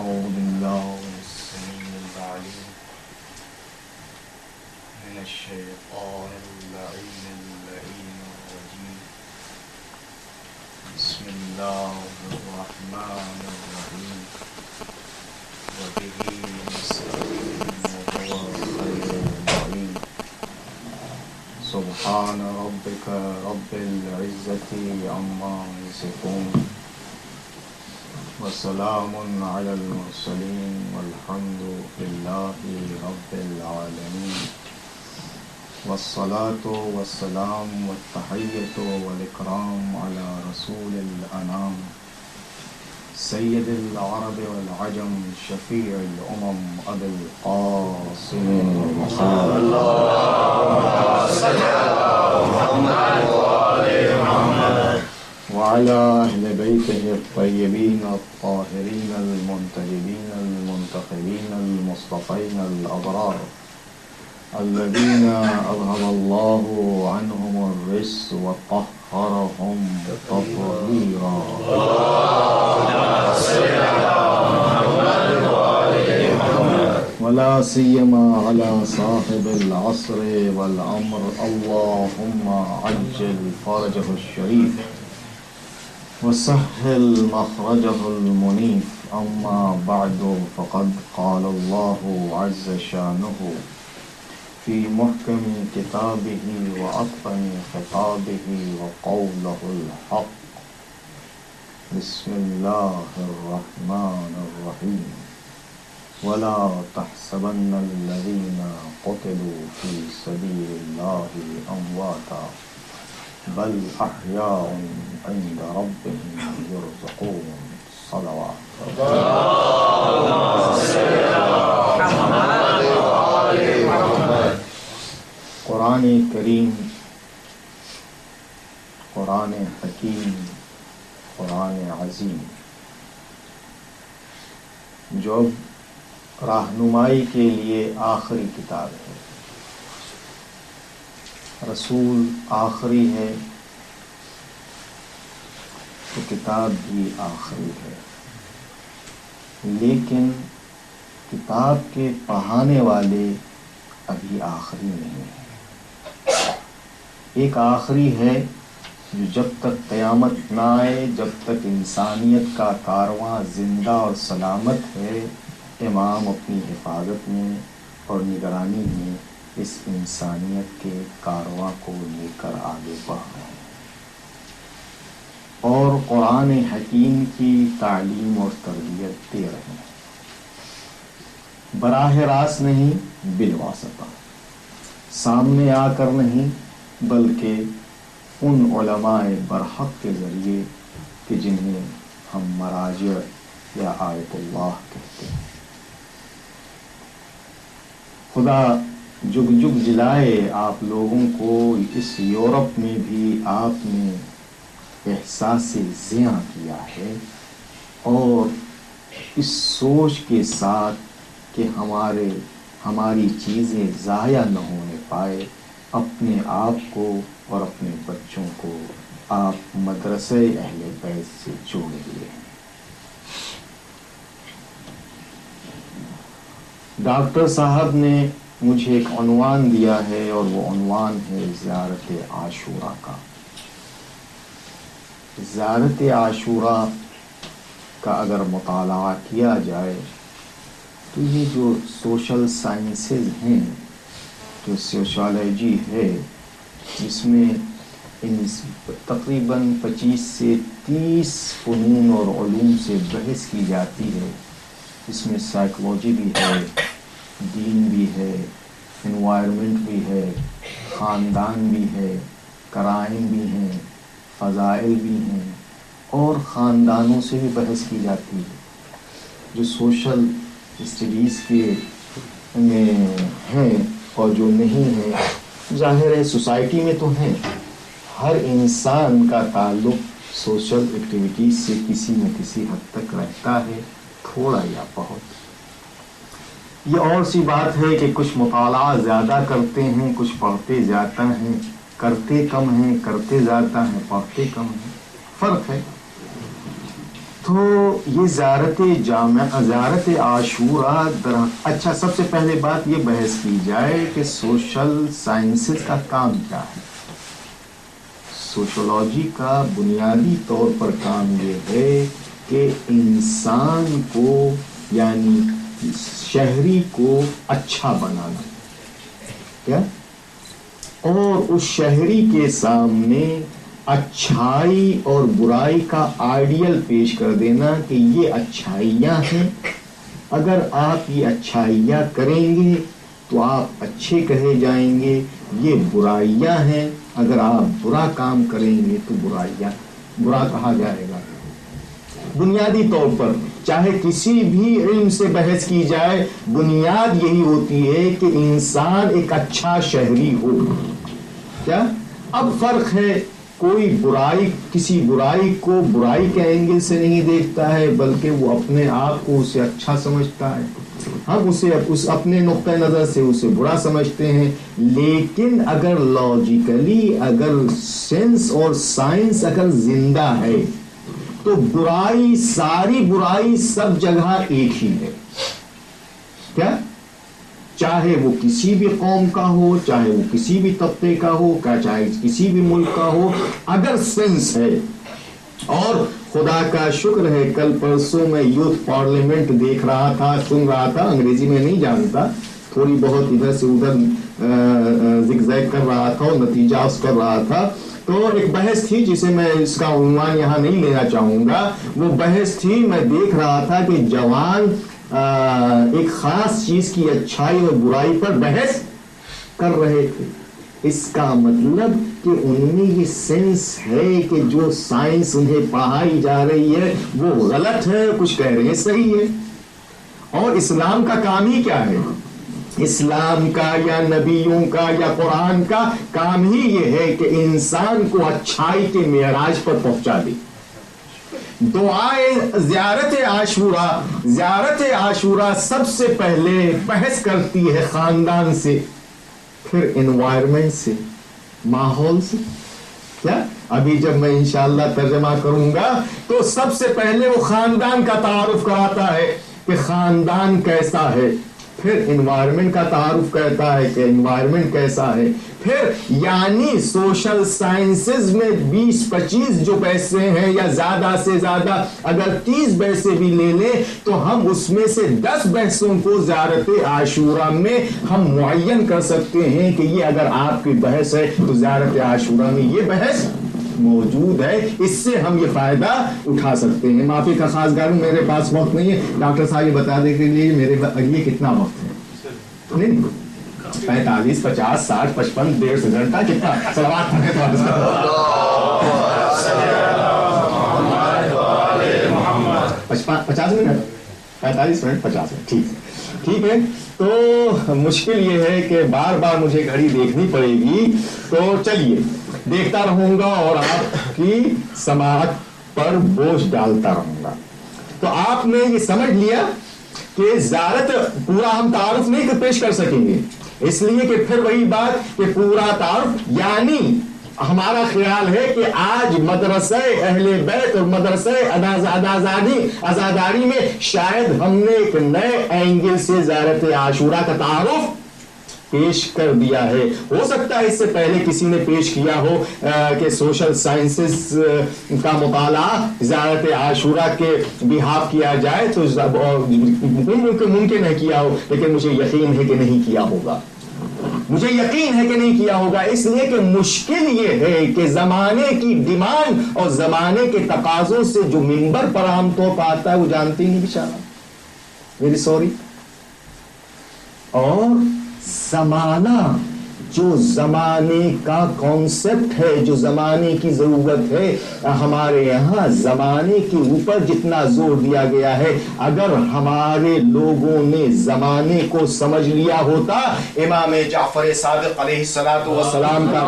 أعوذ بالله السميع العليم من الشيطان اللعين اللئيم الرجيم. بسم الله الرحمن الرحيم. وبه نستعين وهو خير المعين. سبحان ربك رب العزة عما يصفون وسلام على المرسلين والحمد لله رب العالمين. والصلاة والسلام والتحية والإكرام على رسول الأنام سيد العرب والعجم شفيع الأمم أبي القاسم محمد وعلى أهل بيته الطيبين الطاهرين المنتجبين المنتخبين المصطفين الأبرار الذين أذهب الله عنهم الرجس وطهرهم تطهيرا. ولا سيما على صاحب العصر والأمر اللهم عجل فرجه الشريف وسهل مخرجه المنيف. أما بعد فقد قال الله عز شانه في محكم كتابه وأتقن خطابه وقوله الحق. بسم الله الرحمن الرحيم. ولا تحسبن الذين قتلوا في سبيل الله أمواتا بل أحياء عند ربهم يرزقون. صلوات. قرآن کریم، قرآن حکیم، قرآن عظیم جو رہنمائی کے لیے آخری کتاب ہے. رسول آخری ہے تو کتاب بھی آخری ہے، لیکن کتاب کے پڑھانے والے ابھی آخری نہیں ہیں. ایک آخری ہے جو جب تک قیامت نہ آئے، جب تک انسانیت کا کارواں زندہ اور سلامت ہے، امام اپنی حفاظت میں اور نگرانی میں اس انسانیت کے کارواں کو لے کر آگے بڑھ رہے ہیں اور قرآن حکیم کی تعلیم اور تربیت دے رہے ہیں. براہ راست نہیں، بالواسطہ، سامنے آ کر نہیں، بلکہ ان علماء برحق کے ذریعے کہ جنہیں ہم مراجع یا آیت اللہ کہتے ہیں. خدا جگ جگ جلائے آپ لوگوں کو اس یورپ میں بھی آپ نے احساس زیاں کیا ہے، اور اس سوچ کے ساتھ کہ ہماری چیزیں ضائع نہ ہونے پائے، اپنے آپ کو اور اپنے بچوں کو آپ مدرسہ اہل بیت سے جوڑے ہوئے ہیں. ڈاکٹر صاحب نے مجھے ایک عنوان دیا ہے اور وہ عنوان ہے زیارت عاشوراء کا. زیارت عاشوراء کا اگر مطالعہ کیا جائے تو یہ جو سوشل سائنسز ہیں، جو سوشالوجی ہے، جس میں تقریباً 25 سے 30 فنون اور علوم سے بحث کی جاتی ہے. اس میں سائیکولوجی بھی ہے، دین بھی ہے، انوائرمنٹ بھی ہے، خاندان بھی ہے، کرائم بھی ہیں، فضائل بھی ہیں، اور خاندانوں سے بھی بحث کی جاتی ہے. جو سوشل اسٹڈیز کے میں ہیں اور جو نہیں ہیں، ظاہر ہے سوسائٹی میں تو ہیں. ہر انسان کا تعلق سوشل ایکٹیویٹیز سے کسی نہ کسی حد تک رہتا ہے، تھوڑا یا بہت. یہ اور سی بات ہے کہ کچھ مطالعہ زیادہ کرتے ہیں، کچھ پڑھتے زیادہ ہیں، کرتے کم ہیں، کرتے زیادہ ہیں، پڑھتے کم ہیں. فرق ہے. تو یہ زیارت عاشورہ اچھا، سب سے پہلے بات یہ بحث کی جائے کہ سوشل سائنسز کا کام کیا ہے. سوشولوجی کا بنیادی طور پر کام یہ ہے کہ انسان کو یعنی شہری کو اچھا بنانا، کیا، اور اس شہری کے سامنے اچھائی اور برائی کا آئیڈیل پیش کر دینا کہ یہ اچھائیاں ہیں، اگر آپ یہ اچھائیاں کریں گے تو آپ اچھے کہے جائیں گے، یہ برائیاں ہیں، اگر آپ برا کام کریں گے تو برا کہا جائے گا. بنیادی طور پر چاہے کسی بھی علم سے بحث کی جائے، بنیاد یہی ہوتی ہے کہ انسان ایک اچھا شہری ہو. کیا اب فرق ہے، کوئی برائی کسی برائی کو برائی کے اینگل سے نہیں دیکھتا ہے، بلکہ وہ اپنے آپ کو اسے اچھا سمجھتا ہے. ہم اسے اپنے نقطہ نظر سے اسے برا سمجھتے ہیں. لیکن اگر لاجیکلی، اگر سینس اور سائنس اگر زندہ ہے تو برائی، ساری برائی سب جگہ ایک ہی ہے. کیا، چاہے وہ کسی بھی قوم کا ہو، چاہے وہ کسی بھی طبقے کا ہو، چاہے کسی بھی ملک کا ہو، اگر سینس ہے. اور خدا کا شکر ہے، کل پرسوں میں یوتھ پارلیمنٹ دیکھ رہا تھا، سن رہا تھا، انگریزی میں نہیں جانتا، تھوڑی بہت ادھر سے ادھر زگ زیگ کر رہا تھا اور نتیجہ اس کر رہا تھا. تو ایک بحث تھی جسے میں اس کا عنوان یہاں نہیں لینا چاہوں گا. وہ بحث تھی، میں دیکھ رہا تھا کہ جوان ایک خاص چیز کی اچھائی اور برائی پر بحث کر رہے تھے. اس کا مطلب کہ ان میں یہ سینس ہے کہ جو سائنس انہیں پڑھائی جا رہی ہے وہ غلط ہے، کچھ کہہ رہے ہیں صحیح ہے. اور اسلام کا کام ہی کیا ہے؟ اسلام کا یا نبیوں کا یا قرآن کا کام ہی یہ ہے کہ انسان کو اچھائی کے معراج پر پہنچا دے. دعائے زیارت عاشورہ سب سے پہلے بحث کرتی ہے خاندان سے، پھر انوائرمنٹ سے، ماحول سے. کیا ابھی جب میں انشاءاللہ ترجمہ کروں گا تو سب سے پہلے وہ خاندان کا تعارف کراتا ہے کہ خاندان کیسا ہے، پھر انوائرمنٹ کا تعارف کرتا ہے کہ انوائرمنٹ کیسا ہے. پھر یعنی سوشل سائنسز میں 20-25 جو بحثیں ہیں یا زیادہ سے زیادہ اگر 30 بحثیں بھی لے لیں تو ہم اس میں سے 10 بحثوں کو زیارت عاشورہ میں ہم معین کر سکتے ہیں کہ یہ اگر آپ کی بحث ہے تو زیارت عاشورہ میں یہ بحث موجود ہے، اس سے ہم یہ فائدہ اٹھا سکتے ہیں. معافی کا خاص گاروں، میرے پاس وقت نہیں ہے، ڈاکٹر صاحب یہ بتا دیں کے لیے میرے لیے کتنا وقت ہے؟ نہیں 45 50 60 55 1.5 گھنٹہ کتنا صلوات پڑھیں تو 50 منٹ 45 منٹ 50 منٹ ٹھیک ہے. تو مشکل یہ ہے کہ بار بار مجھے گھڑی دیکھنی پڑے گی، تو چلیے دیکھتا رہوں گا اور آپ کی سماعت پر بوجھ ڈالتا رہوں گا. تو آپ نے یہ سمجھ لیا کہ زیارت پورا ہم تعارف نہیں پیش کر سکیں گے، اس لیے کہ پھر وہی بات کہ پورا تعارف یعنی ہمارا خیال ہے کہ آج مدرسہ اہل بیت اور مدرسہ عزاداری میں شاید ہم نے ایک نئے اینگل سے زیارت عاشورہ کا تعارف پیش کر دیا ہے. ہو سکتا ہے اس سے پہلے کسی نے پیش کیا ہو کہ سوشل سائنسز کا مطالعہ زیارت عاشورہ کے بہاف کیا جائے تو ممکن ہے کیا ہو، لیکن مجھے یقین ہے کہ نہیں کیا ہوگا. اس لیے کہ مشکل یہ ہے کہ زمانے کی ڈیمانڈ اور زمانے کے تقاضوں سے جو منبر پر عام طور پر آتا ہے وہ جانتے نہیں بیچارہ، ویری سوری. اور زمانہ جو زمانے کا کانسیپٹ ہے، جو زمانے کی ضرورت ہے، ہمارے یہاں زمانے کے اوپر جتنا زور دیا گیا ہے، اگر ہمارے لوگوں نے زمانے کو سمجھ لیا ہوتا. امام جعفر صادق علیہ الصلوۃ والسلام کا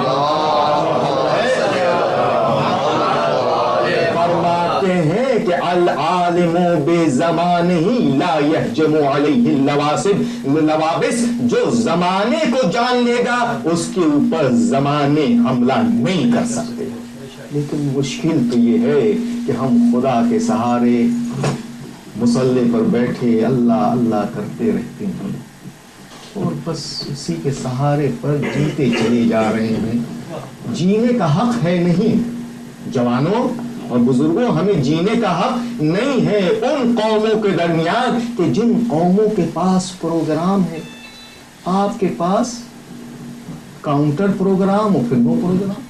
فرماتے ہیں کہ العالم بزمانہ لا یحجم علیہ اللوابس، جو زمانے کو جان لے گا اس کے اوپر زمانے حملہ نہیں کر سکتے. لیکن مشکل تو یہ ہے کہ ہم خدا کے سہارے مصلی پر بیٹھے اللہ اللہ کرتے رہتے ہیں اور بس اسی کے سہارے پر جیتے چلے جا رہے ہیں. جینے کا حق ہے نہیں جوانوں اور بزرگوں, ہمیں جینے کا حق نہیں ہے ان قوموں کے درمیان کہ جن قوموں کے پاس پروگرام ہے. آپ کے پاس کاؤنٹر پروگرام ہو پھر نو پروگرام.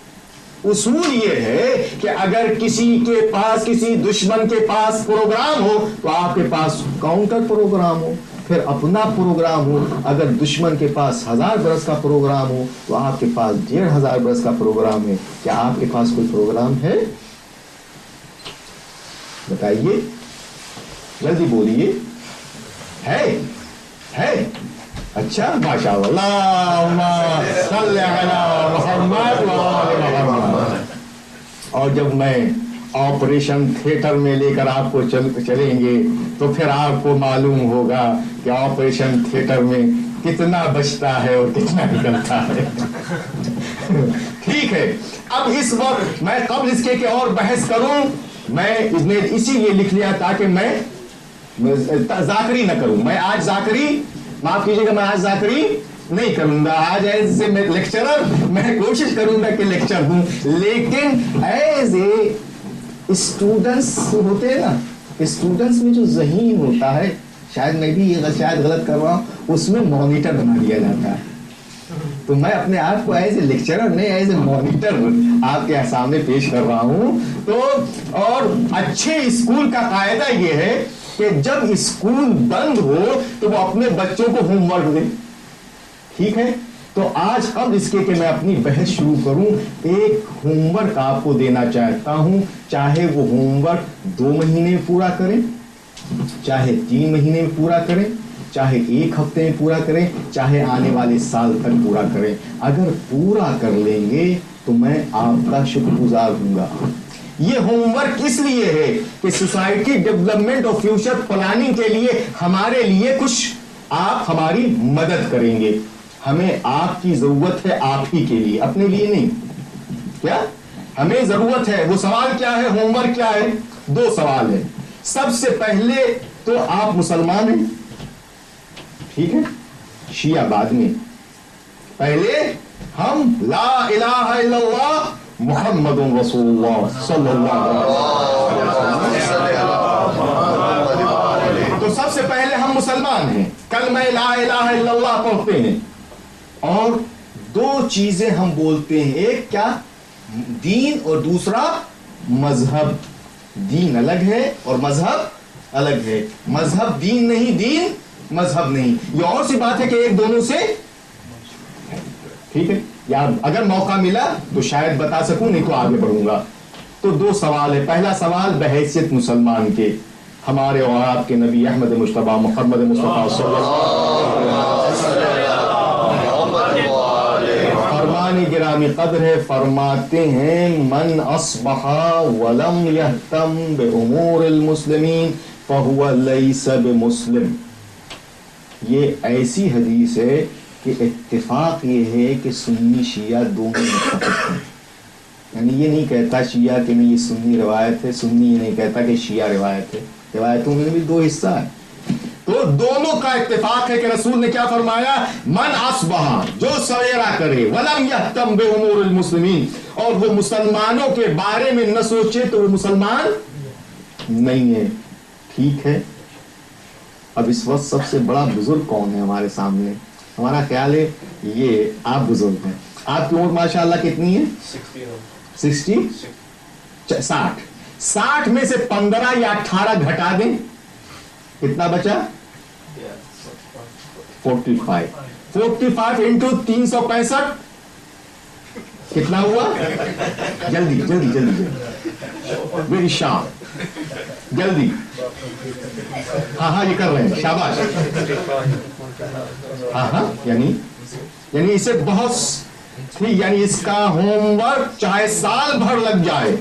اصول یہ ہے کہ اگر کسی کے پاس کسی دشمن کے پاس پروگرام ہو تو آپ کے پاس کاؤنٹر پروگرام ہو, پھر اپنا پروگرام ہو. اگر دشمن کے پاس 1000 برس کا پروگرام ہو تو آپ کے پاس 1500 برس کا پروگرام ہے. کیا آپ کے پاس کوئی پروگرام ہے؟ بتائیے, جلدی بولیے. ہے اچھا ماشاء اللہ. اور جب میں آپریشن تھیٹر میں لے کر آپ کو چلیں گے تو پھر آپ کو معلوم ہوگا کہ آپریشن تھیٹر میں کتنا بچتا ہے اور کتنا نکلتا ہے. ٹھیک ہے, اب اس وقت میں قبل اس کے کہ اور بحث کروں, میں نے اسی لیے لکھ لیا تاکہ میں ذاکری نہ کروں. میں آج ذاکری, معاف کیجیے گا, میں آج ذاکری نہیں کروں گا. آج ایز اے لیکچرر میں کوشش کروں گا کہ لیکچر دوں, لیکن ایز اے اسٹوڈنٹس ہوتے ہیں نا, اسٹوڈنٹس میں جو ذہین ہوتا ہے, شاید میں بھی یہ شاید غلط کر رہا ہوں, اس میں مانیٹر بنا دیا جاتا ہے. تو میں اپنے آپ کو ایز اے لیکچرر نہیں ایز اے مانیٹر آپ کے سامنے پیش کر رہا ہوں. تو اور اچھے اسکول کا قاعدہ یہ ہے کہ جب اسکول بند ہو تو وہ اپنے بچوں کو ہوم ورک دے. ٹھیک ہے, تو آج قبل اس کے کہ میں اپنی بحث شروع کروں, ایک ہوم ورک آپ کو دینا چاہتا ہوں. چاہے وہ ہوم ورک 2 مہینے پورا کریں, چاہے 3 مہینے میں پورا کریں, چاہے 1 ہفتے میں پورا کریں, چاہے آنے والے سال تک پورا کریں. اگر پورا کر لیں گے تو میں آپ کا شکر گزار ہوں گا. یہ ہوم ورک اس لیے ہے کہ سوسائٹی ڈیولپمنٹ اور فیوچر پلاننگ کے لیے ہمارے لیے کچھ آپ ہماری مدد کریں گے. ہمیں آپ کی ضرورت ہے, آپ ہی کے لیے, اپنے لیے نہیں. کیا ہمیں ضرورت ہے؟ وہ سوال کیا ہے, ہوم ورک کیا ہے؟ 2 سوال ہے. سب سے پہلے تو آپ مسلمان ہیں, ٹھیک ہے, شیعہ بعد میں. پہلے ہم لا الہ الا اللہ محمد رسول اللہ صلی اللہ علیہ وسلم. تو سب سے پہلے ہم مسلمان ہیں, کلمہ لا الہ الا اللہ پڑھتے ہیں, اور 2 چیزیں ہم بولتے ہیں, ایک کیا, دین, اور دوسرا مذہب. دین الگ ہے اور مذہب الگ ہے. مذہب دین نہیں, دین مذہب نہیں. یہ اور سی بات ہے کہ ایک دونوں سے, ٹھیک ہے, یا اگر موقع ملا تو شاید بتا سکوں, نہیں تو آگے بڑھوں گا. تو 2 سوال ہے. پہلا سوال بحیثیت مسلمان کے, ہمارے اور آپ کے نبی احمد مصطفیٰ محمد مصطفیٰ صلی اللہ علیہ وسلم فرمان گرامی قدر ہے, فرماتے ہیں من اصبح ولم یہتم بامور المسلمین فہو لیس بمسلم. یہ ایسی حدیث ہے کہ اتفاق یہ ہے کہ سنی شیعہ دونوں متفق ہیں. یعنی یہ نہیں کہتا شیعہ کہ نہیں یہ سنی روایت ہے, سنی یہ نہیں کہتا کہ شیعہ روایت ہے. روایتوں میں بھی 2 حصہ ہے. تو دونوں کا اتفاق ہے کہ رسول نے کیا فرمایا, من اصبح, جو سویرا کرے, ولم یہتم بامور المسلمین, اور وہ مسلمانوں کے بارے میں نہ سوچے تو وہ مسلمان نہیں ہے. ٹھیک ہے, اب اس وقت سب سے بڑا بزرگ کون ہے ہمارے سامنے؟ ہمارا خیال ہے یہ آپ بزرگ ہیں. آپ کی عمر ماشاءاللہ کتنی ہے؟ 60 میں سے 15 یا 18 گھٹا دیں, کتنا بچا؟ 45 انٹو 365 کتنا ہوا؟ جلدی جلدی جلدی, ویری شارپ, جلدی. ہاں یہ کر رہے ہیں, شاباش. ہاں یعنی اسے بہت, یعنی اس کا ہوم ورک چاہے سال بھر لگ جائے,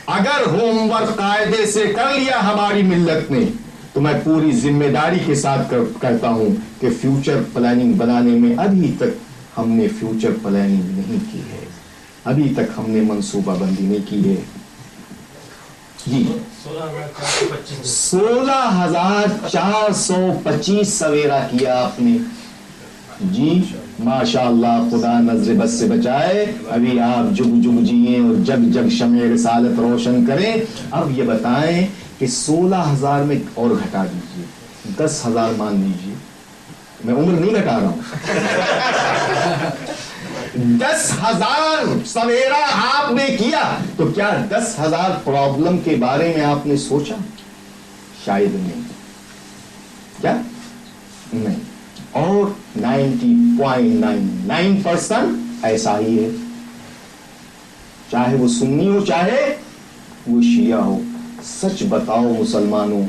اگر ہوم ورک قاعدے سے کر لیا ہماری ملت نے تو میں پوری ذمہ داری کے ساتھ کہتا ہوں کہ فیوچر پلاننگ بنانے میں ابھی تک ہم نے فیوچر پلاننگ نہیں کی ہے. ابھی تک ہم نے منصوبہ بندی نہیں کی ہے جی. 16,425 سویرا کیا آپ نے جی. ماشاء اللہ خدا نظر بد سے بچائے. ابھی آپ جگ جگ جیئیں اور جگ جگ شمع رسالت روشن کریں. اب یہ بتائیں کہ 16,000 میں اور گھٹا دیجیے, 10,000 مان لیجیے. میں عمر نہیں گھٹا رہا ہوں. 10,000 سویرا آپ نے کیا تو کیا 10,000 پرابلم کے بارے میں آپ نے سوچا؟ شاید نہیں. کیا نہیں. اور 90.99% ایسا ہی ہے, چاہے وہ سنی ہو چاہے وہ شیعہ ہو. سچ بتاؤ مسلمانوں,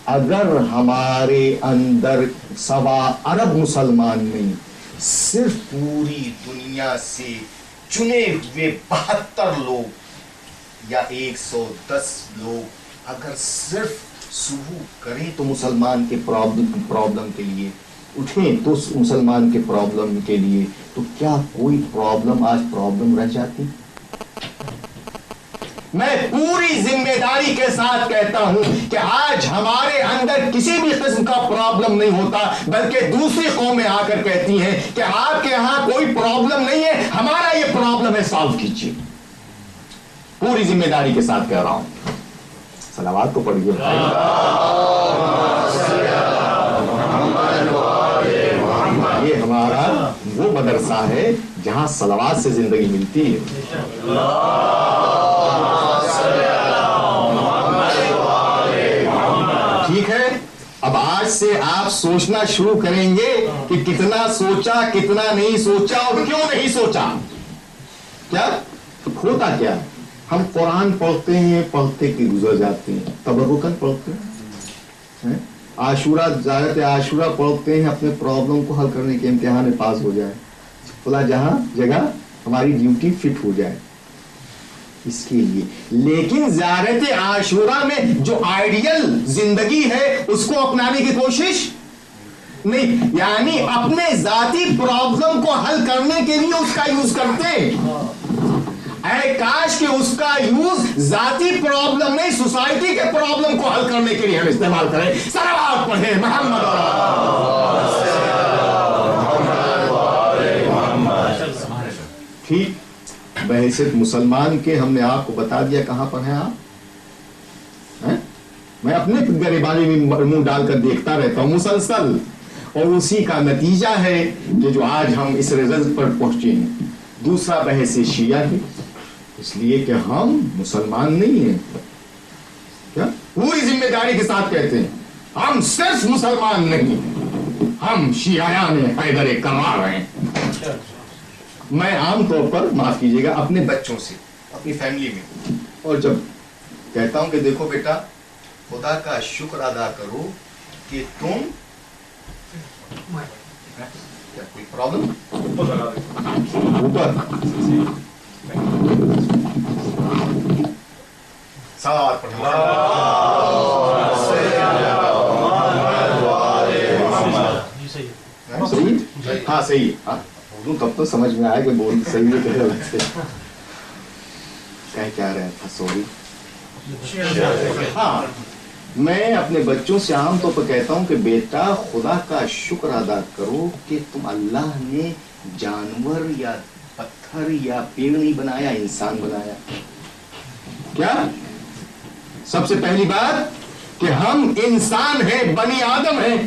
اگر ہمارے اندر 1.25 ارب مسلمان نہیں, صرف پوری دنیا سے چنے ہوئے 72 لوگ یا 110 لوگ اگر صرف صبح کریں تو مسلمان کے پرابلم کے لیے اٹھیں, تو مسلمان کے پرابلم کے لیے, تو کیا کوئی پرابلم آج پرابلم رہ جاتی؟ میں پوری ذمہ داری کے ساتھ کہتا ہوں کہ آج ہمارے اندر کسی بھی قسم کا پرابلم نہیں ہوتا, بلکہ دوسری قومیں آ کر کہتی ہیں کہ آپ کے یہاں کوئی پرابلم نہیں ہے, ہمارا یہ پرابلم ہے, سالو کیجیے. پوری ذمہ داری کے ساتھ کہہ رہا ہوں. صلوات کو پڑھیے. یہ ہمارا وہ مدرسہ ہے جہاں صلوات سے زندگی ملتی ہے. ٹھیک ہے, اب آج سے آپ سوچنا شروع کریں گے کہ کتنا سوچا, کتنا نہیں سوچا اور کیوں نہیں سوچا. کیا ہوتا کیا, ہم قرآن پڑھتے ہیں, پڑھتے کہ گزر جاتے ہیں, تبرکن پڑھتے ہیں, عاشورہ زیارت عاشورہ پڑھتے ہیں اپنے پرابلم کو حل کرنے کے امتحان میں پاس ہو جائے, خدا جہاں جگہ ہماری ڈیوٹی فٹ ہو جائے اس کے لیے. لیکن زیارت عاشورہ میں جو آئیڈیل زندگی ہے اس کو اپنانے کی کوشش نہیں, یعنی اپنے ذاتی پرابلم کو حل کرنے کے لیے اس کا یوز کرتے ہیں. اے کاش کہ اس کا یوز ذاتی پرابلم نہیں, سوسائٹی کے پرابلم کو حل کرنے کے لیے ہم استعمال کریں. صلوات پڑھیں محمد. ٹھیک, بحیثیت مسلمان کے ہم نے آپ کو بتا دیا کہاں پر ہیں آپ. میں اپنے گریبانی میں منہ ڈال کر دیکھتا رہتا ہوں مسلسل, اور اسی کا نتیجہ ہے کہ جو آج ہم اس رزلٹ پر پہنچے ہیں. دوسرا بحث شیعہ ہے, اس لیے کہ ہم مسلمان نہیں ہیں. کیا پوری ذمہ داری کے ساتھ کہتے ہیں ہم صرف مسلمان نہیں, ہم شیعیان حیدر کرار ہیں. میں عام طور پر, معاف کیجیے گا, اپنے بچوں سے, اپنی فیملی میں, اور جب کہتا ہوں کہ دیکھو بیٹا خدا کا شکر ادا کرو کہ تم, کیا کوئی پرابلم اوپر صلوات پڑھیں. صحیح, ہاں صحیح, تب تو سمجھ میں آیا کہ بول صحیح ہے کہ غلط ہے. کیا رہا تھا, سوری. ہاں, میں اپنے بچوں سے عام طور پر کہتا ہوں کہ بیٹا خدا کا شکر ادا کرو کہ تم اللہ نے جانور یا پتھر یا پیڑ نہیں بنایا, انسان بنایا. کیا سب سے پہلی بات کہ ہم انسان ہیں, بنی آدم ہیں,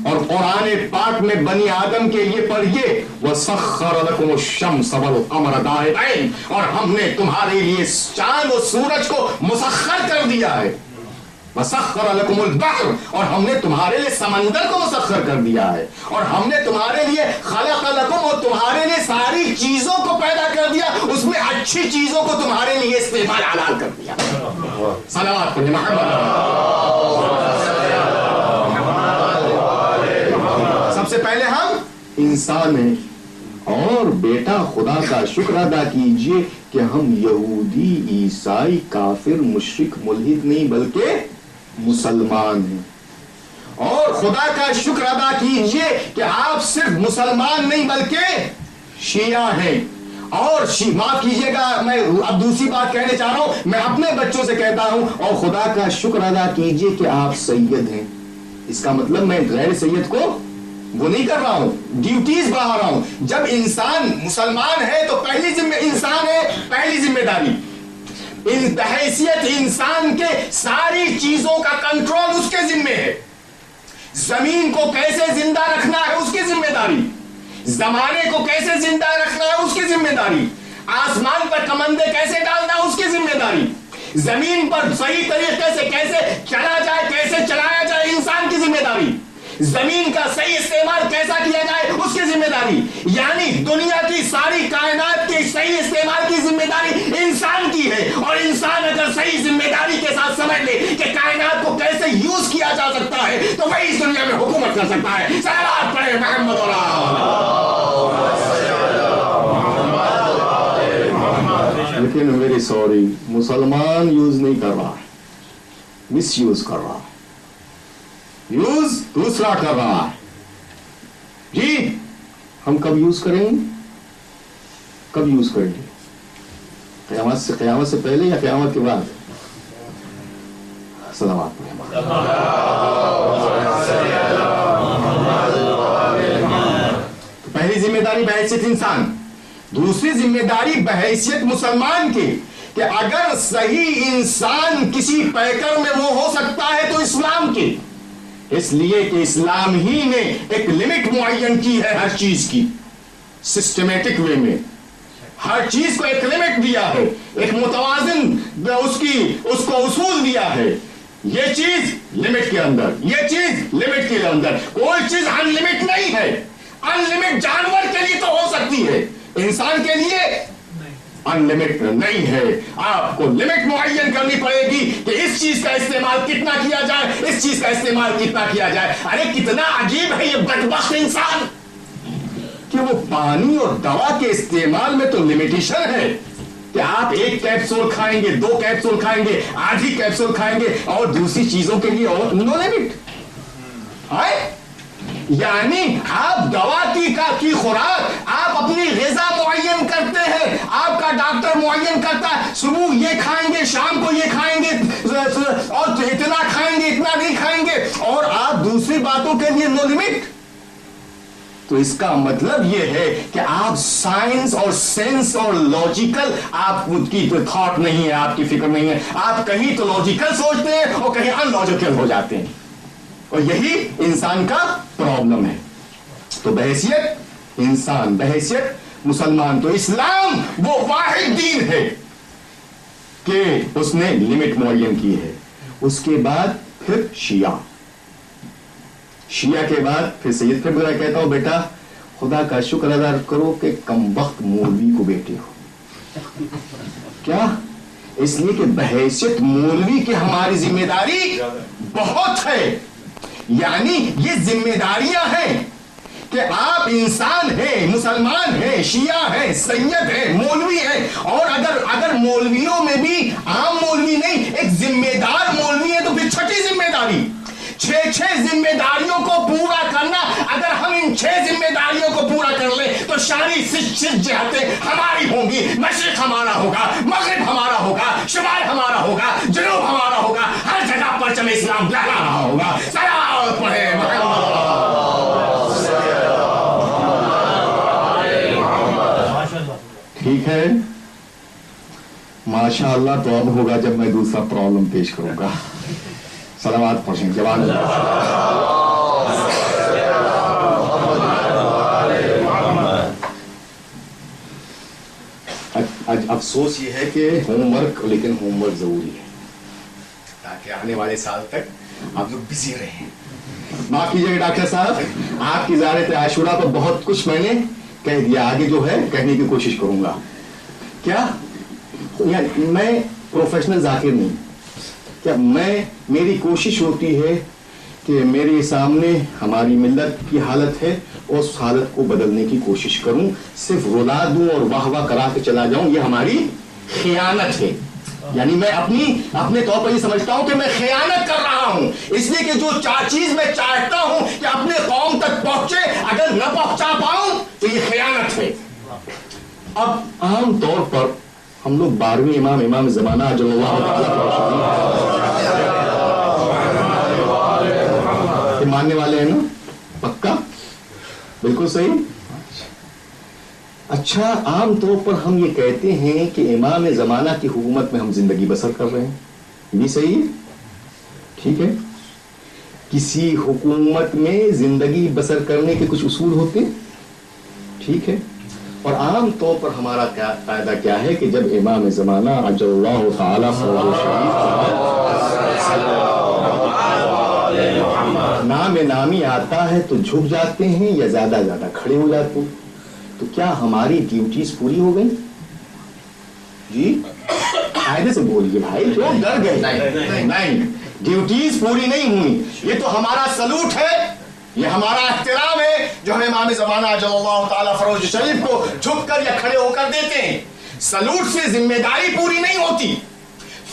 اور قرآن پاک میں بنی آدم کے لیے پڑھیے وَسَخَّرَ لَكُمُ الشَّمْسَ وَالْقَمَرَ دَائِبَيْنِ, اور ہم نے تمہارے لیے چاند اور سورج کو مسخر کر دیا ہے. وَسَخَّرَ لَكُمُ الْبَحْرَ, اور ہم نے تمہارے لیے سمندر کو مسخر کر دیا ہے, اور ہم نے تمہارے لیے خَلَقَ لَكُمْ, اور تمہارے لیے ساری چیزوں کو پیدا کر دیا, اس میں اچھی چیزوں کو تمہارے لیے استعمال حلال کر دیا. صلوات پڑھیں محمد. سب سے پہلے ہم انسان ہیں, اور بیٹا خدا کا شکر ادا کیجئے کہ ہم یہودی, عیسائی, کافر, مشرک, ملحد نہیں بلکہ مسلمان ہیں. اور خدا کا شکر ادا کیجئے کہ آپ صرف مسلمان نہیں بلکہ شیعہ ہیں. اور معاف کیجیے گا میں اب دوسری بات کہنے چاہ رہا ہوں, میں اپنے بچوں سے کہتا ہوں اور خدا کا شکر ادا کیجیے کہ آپ سید ہیں. اس کا مطلب میں غیر سید کو وہ نہیں کر رہا ہوں, ڈیوٹیز بڑھا رہا ہوں. جب انسان مسلمان ہے تو پہلی ذمہ داری بحیثیت انسان کے ساری چیزوں کا کنٹرول اس کے ذمہ ہے. زمین کو کیسے زندہ رکھنا ہے اس کی ذمہ داری, زمانے کو کیسے زندہ رکھنا ہے اس کی ذمہ داری, آسمان پر کمندے کیسے ڈالنا ہے اس کی ذمہ داری, زمین پر صحیح طریقے سے کیسے چلا جائے, کیسے چلایا جائے انسان کی ذمہ داری, زمین کا صحیح استعمال کیسا کیا جائے اس کی ذمہ داری. یعنی دنیا کی ساری کائنات کے صحیح استعمال کی ذمہ داری انسان کی ہے. اور انسان اگر صحیح ذمہ داری کے ساتھ سمجھ لے کہ کائنات کو کیسے یوز کیا جا سکتا ہے تو وہی اس دنیا میں حکومت کر سکتا ہے. صلوات پڑھیں محمد لیکن ویری سوری, مسلمان یوز نہیں کر رہا, مس یوز کر رہا, یوز دوسرا کر رہا ہے. جی ہم کب یوز کریں گے, کب یوز کریں گے؟ قیامت سے پہلے یا قیامت کے بعد؟ صلوات پڑھیں. تو پہلی ذمہ داری بحیثیت انسان, دوسری ذمہ داری بحیثیت مسلمان کی کہ اگر صحیح انسان کسی پیکر میں وہ ہو سکتا ہے تو اسلام کی, اس لیے کہ اسلام ہی نے ایک لمٹ معین کی ہے ہر چیز کی, سسٹمیٹک وے میں ہر چیز کو ایک لمٹ دیا ہے, ایک متوازن اس کو اصول دیا ہے. یہ چیز لمٹ کے اندر, یہ چیز لمٹ کے اندر, کوئی چیز ان لمٹ نہیں ہے. ان لمٹ جانور کے لیے تو ہو سکتی ہے, انسان کے لیے ان لمٹ نہیں ہے. آپ کو لمٹ معین کرنی پڑے گی کہ اس چیز کا استعمال کتنا کیا جائے, اس چیز کا استعمال کتنا کیا جائے. ارے کتنا عجیب ہے یہ بدبخت انسان کہ وہ پانی اور دوا کے استعمال میں تو لمیٹیشن ہے کہ آپ ایک کیپسول کھائیں گے, 2 کیپسول کھائیں گے, آدھی کیپسول کھائیں گے, اور دوسری چیزوں کے لیے اور نو لمٹ. یعنی آپ دوا کی خوراک آپ اپنی غذا معین کرتے ہیں, آپ کا ڈاکٹر معین کرتا ہے صبح یہ کھائیں گے, شام کو یہ کھائیں گے, اور اتنا کھائیں گے, اتنا نہیں کھائیں گے, اور آپ دوسری باتوں کے لیے نو لمٹ. تو اس کا مطلب یہ ہے کہ آپ سائنس اور سینس اور لاجیکل آپ کی تھاٹ نہیں ہے, آپ کی فکر نہیں ہے, آپ کہیں تو لاجیکل سوچتے ہیں اور کہیں ان لاجیکل ہو جاتے ہیں, اور یہی انسان کا پرابلم ہے. تو بحیثیت انسان, بحیثیت مسلمان, تو اسلام وہ واحد دین ہے کہ اس نے لمٹ معین کی ہے. اس کے بعد پھر شیعہ کے بعد پھر سید. پھر میں کہتا ہوں بیٹا خدا کا شکر ادا کرو کہ کمبخت مولوی کو بیٹے ہو. کیا؟ اس لیے کہ بحیثیت مولوی کی ہماری ذمہ داری بہت ہے. یعنی یہ ذمہ داریاں ہیں کہ آپ انسان ہیں, مسلمان ہیں, شیعہ ہیں, سید ہیں, مولوی ہیں, اور اگر مولویوں میں بھی عام مولوی نہیں, ایک ذمہ دار مولوی ہے تو پھر چھٹی ذمہ داری, 6 ذمہ داریوں کو پورا کرنا. اگر ہم ان 6 ذمہ داریوں کو پورا کر لیں تو ساری 6 جہتیں ہماری ہوں گی. مشرق ہمارا ہوگا, مغرب ہمارا ہوگا, شمال ہمارا ہوگا, جنوب ہمارا ہوگا, ہر جگہ پرچم اسلام لہرا رہا ہوگا. صلوات پڑھیں محمد. ٹھیک ہے, ماشاء اللہ. تو اب ہوگا جب میں دوسرا پرابلم پیش کروں گا. صلوات پڑھیں جوان. افسوس یہ ہے کہ ہوم ورک, لیکن ہوم ورک ضروری ہے تاکہ آنے والے سال تک آپ لوگ بزی رہیں. معاف کیجیے گا ڈاکٹر صاحب, آپ کی زیارت عاشورہ پر بہت کچھ میں نے کہہ دیا, آگے جو ہے کہنے کی کوشش کروں گا. کیا میں پروفیشنل ذاکر نہیں, کیا میری کوشش ہوتی ہے کہ میرے سامنے ہماری ملت کی حالت ہے, اس حالت کو بدلنے کی کوشش کروں. صرف رلا دوں اور واہ واہ کرا کے چلا جاؤں, یہ ہماری خیانت ہے. یعنی میں اپنے طور پر یہ سمجھتا ہوں کہ میں خیانت کر رہا ہوں, اس لیے کہ جو چیز میں چاہتا ہوں کہ اپنے قوم تک پہنچے, اگر نہ پہنچا پاؤں تو یہ خیانت ہے. اب عام طور پر ہم لوگ 12ویں امام زمانہ اجل اللہ تعالی ماننے والے ہیں نا؟ پکا؟ بالکل صحیح. اچھا، عام طور پر ہم یہ کہتے ہیں کہ امام زمانہ کی حکومت میں ہم زندگی بسر کر رہے ہیں، یہ صحیح ہے؟ ٹھیک ہے. کسی حکومت میں زندگی بسر کرنے کے کچھ اصول ہوتے ہیں، ٹھیک ہے. اور عام طور پر ہمارا قاعدہ کیا ہے کہ جب امام زمانہ اجل اللہ تعالی نام نامی آتا ہے تو جھک جاتے ہیں یا زیادہ کھڑے ہو جاتے ہیں. تو کیا ہماری ڈیوٹیز پوری ہو گئی؟ جی قاعدے سے بولیے بھائی، جو ڈر گئے. نہیں، ڈیوٹیز پوری نہیں ہوئی. یہ تو ہمارا سلوٹ ہے، یہ ہمارا احترام ہے جو ہم امام زمانہ اجل اللہ تعالی فروز شریف کو جھک کر یا کھڑے ہو کر دیتے ہیں. سلوٹ سے ذمہ داری پوری نہیں ہوتی،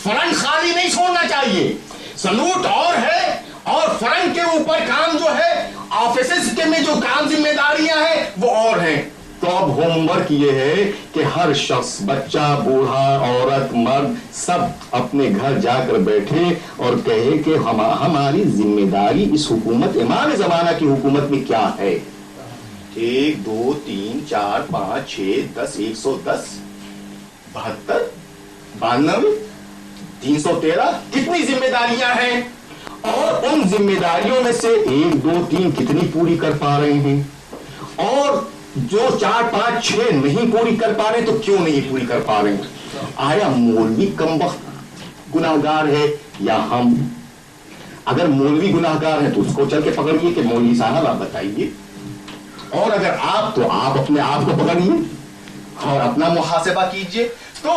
فرنٹ خالی نہیں چھوڑنا چاہیے. سلوٹ اور ہے اور فرنٹ کے اوپر کام جو ہے آفیسز کے میں جو کام ذمہ داریاں ہیں وہ اور ہیں. تو اب ہوم ورک یہ ہے کہ ہر شخص، بچہ، بوڑھا، عورت، مرد، سب اپنے گھر جا کر بیٹھے اور کہے کہ ہماری ذمہ داری اس حکومت، امام زمانہ کی حکومت میں کیا ہے. 1 2 3 4 5 6 10 110 72 92 313 کتنی ذمہ داریاں ہیں، اور ان ذمہ داریوں میں سے 1 2 3 کتنی پوری کر پا رہے ہیں، اور جو 4 5 6 نہیں پوری کر پا رہے تو کیوں نہیں پوری کر پا رہے ہیں. آیا مولوی کمبخت گناہگار ہے یا ہم؟ اگر مولوی گناہگار ہے تو اس کو چل کے پکڑیے کہ مولوی صاحب آپ بتائیے، اور اگر آپ تو آپ اپنے آپ کو پکڑیے اور اپنا محاسبہ کیجئے. تو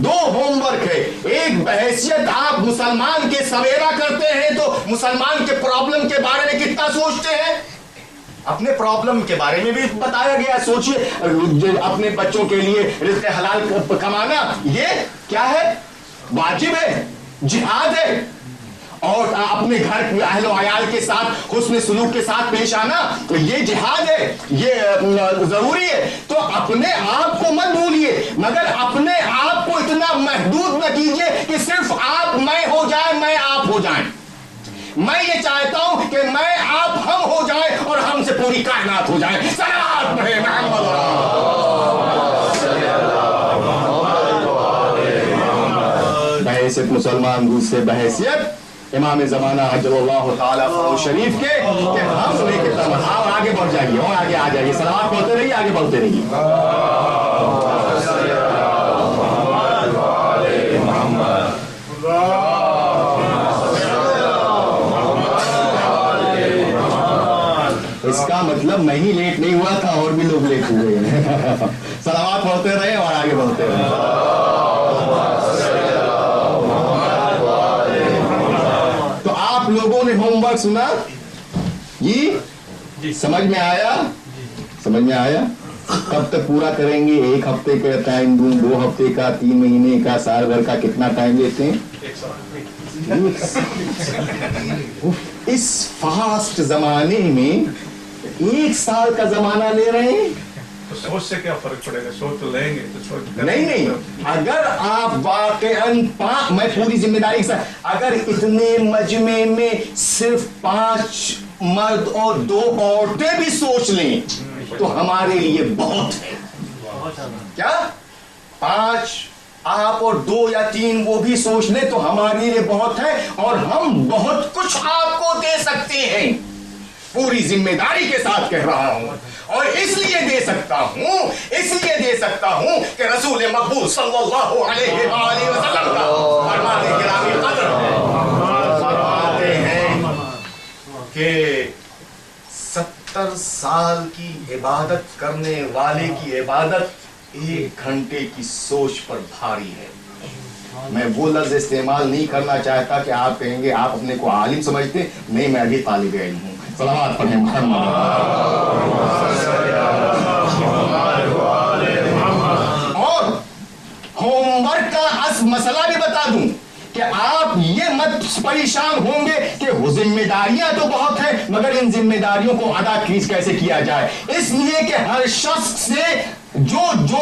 2 ہوم ورک ہے. ایک بحیثیت آپ مسلمان کے سویرا کرتے ہیں تو مسلمان کے پرابلم کے بارے میں کتنا سوچتے ہیں، اپنے پرابلم کے بارے میں بھی بتایا گیا. سوچئے اپنے بچوں کے لیے رزق حلال کمانا یہ کیا ہے، واجب ہے، جہاد ہے. اور اپنے گھر اہل و عیال کے ساتھ حسن سلوک کے ساتھ پیش آنا یہ جہاد ہے، یہ ضروری ہے. تو اپنے آپ کو مت بھولیے، مگر اپنے آپ کو اتنا محدود نہ کیجئے کہ صرف آپ میں ہو جائیں، میں آپ ہو جائیں. میں یہ چاہتا ہوں کہ میں آپ ہم ہو جائیں اور ہم سے پوری کائنات ہو جائیں. صلوات پڑھیں محمد. بحیثیت مسلمان روح سے بحیثیت امام زمانہ اجل اللہ تعالی فروز شریف کے کہ ہم نے کتنا آپ آگے بڑھ جائیے اور آگے آ جائیے. صلوات پڑھتے رہیے، آگے بڑھتے رہیے. اس کا مطلب میں ہی لیٹ نہیں ہوا تھا، اور بھی لوگ لیٹ ہوئے ہیں. صلوات پڑھتے رہے اور آگے بڑھتے رہے. تو آپ لوگوں نے ہوم ورک سنا جی؟ سمجھ میں آیا؟ سمجھ میں آیا؟ کب تک پورا کریں گے؟ 1 ہفتے کا ٹائم دوں، 2 ہفتے کا، 3 مہینے کا، سال بھر کا؟ کتنا ٹائم لیتے ہیں؟ اس فاسٹ زمانے میں 1 سال کا زمانہ لے رہے ہیں. سوچ سے کیا فرق پڑے گا؟ سوچ تو لیں گے تو سوچ نہیں. اگر آپ واقعاً میں پوری ذمہ داری سے، اگر اتنے مجمع میں صرف 5 مرد اور 2 عورتیں بھی سوچ لیں تو ہمارے لیے بہت ہے. کیا 5 آپ اور 2 یا 3 وہ بھی سوچ لیں تو ہمارے لیے بہت ہے، اور ہم بہت کچھ آپ کو دے سکتے ہیں. پوری ذمہ داری کے ساتھ کہہ رہا ہوں، اور اس لیے دے سکتا ہوں کہ رسول مقبول صلی اللہ علیہ وآلہ وسلم کا فرمان گرامی قدر فرماتے ہیں کہ 70 سال کی عبادت کرنے والے کی عبادت 1 گھنٹے کی سوچ پر بھاری ہے. میں وہ لفظ استعمال نہیں کرنا چاہتا کہ آپ کہیں گے آپ اپنے کو عالم سمجھتے، نہیں، میں ابھی طالب علم ہوں. صلوات پڑھیں محمد. اور ہوم ورک کا مسئلہ بھی بتا دوں کہ آپ یہ مت پریشان ہوں گے کہ وہ ذمہ داریاں تو بہت ہیں مگر ان ذمہ داریوں کو ادا کیسے کیا جائے. اس لیے کہ ہر شخص سے جو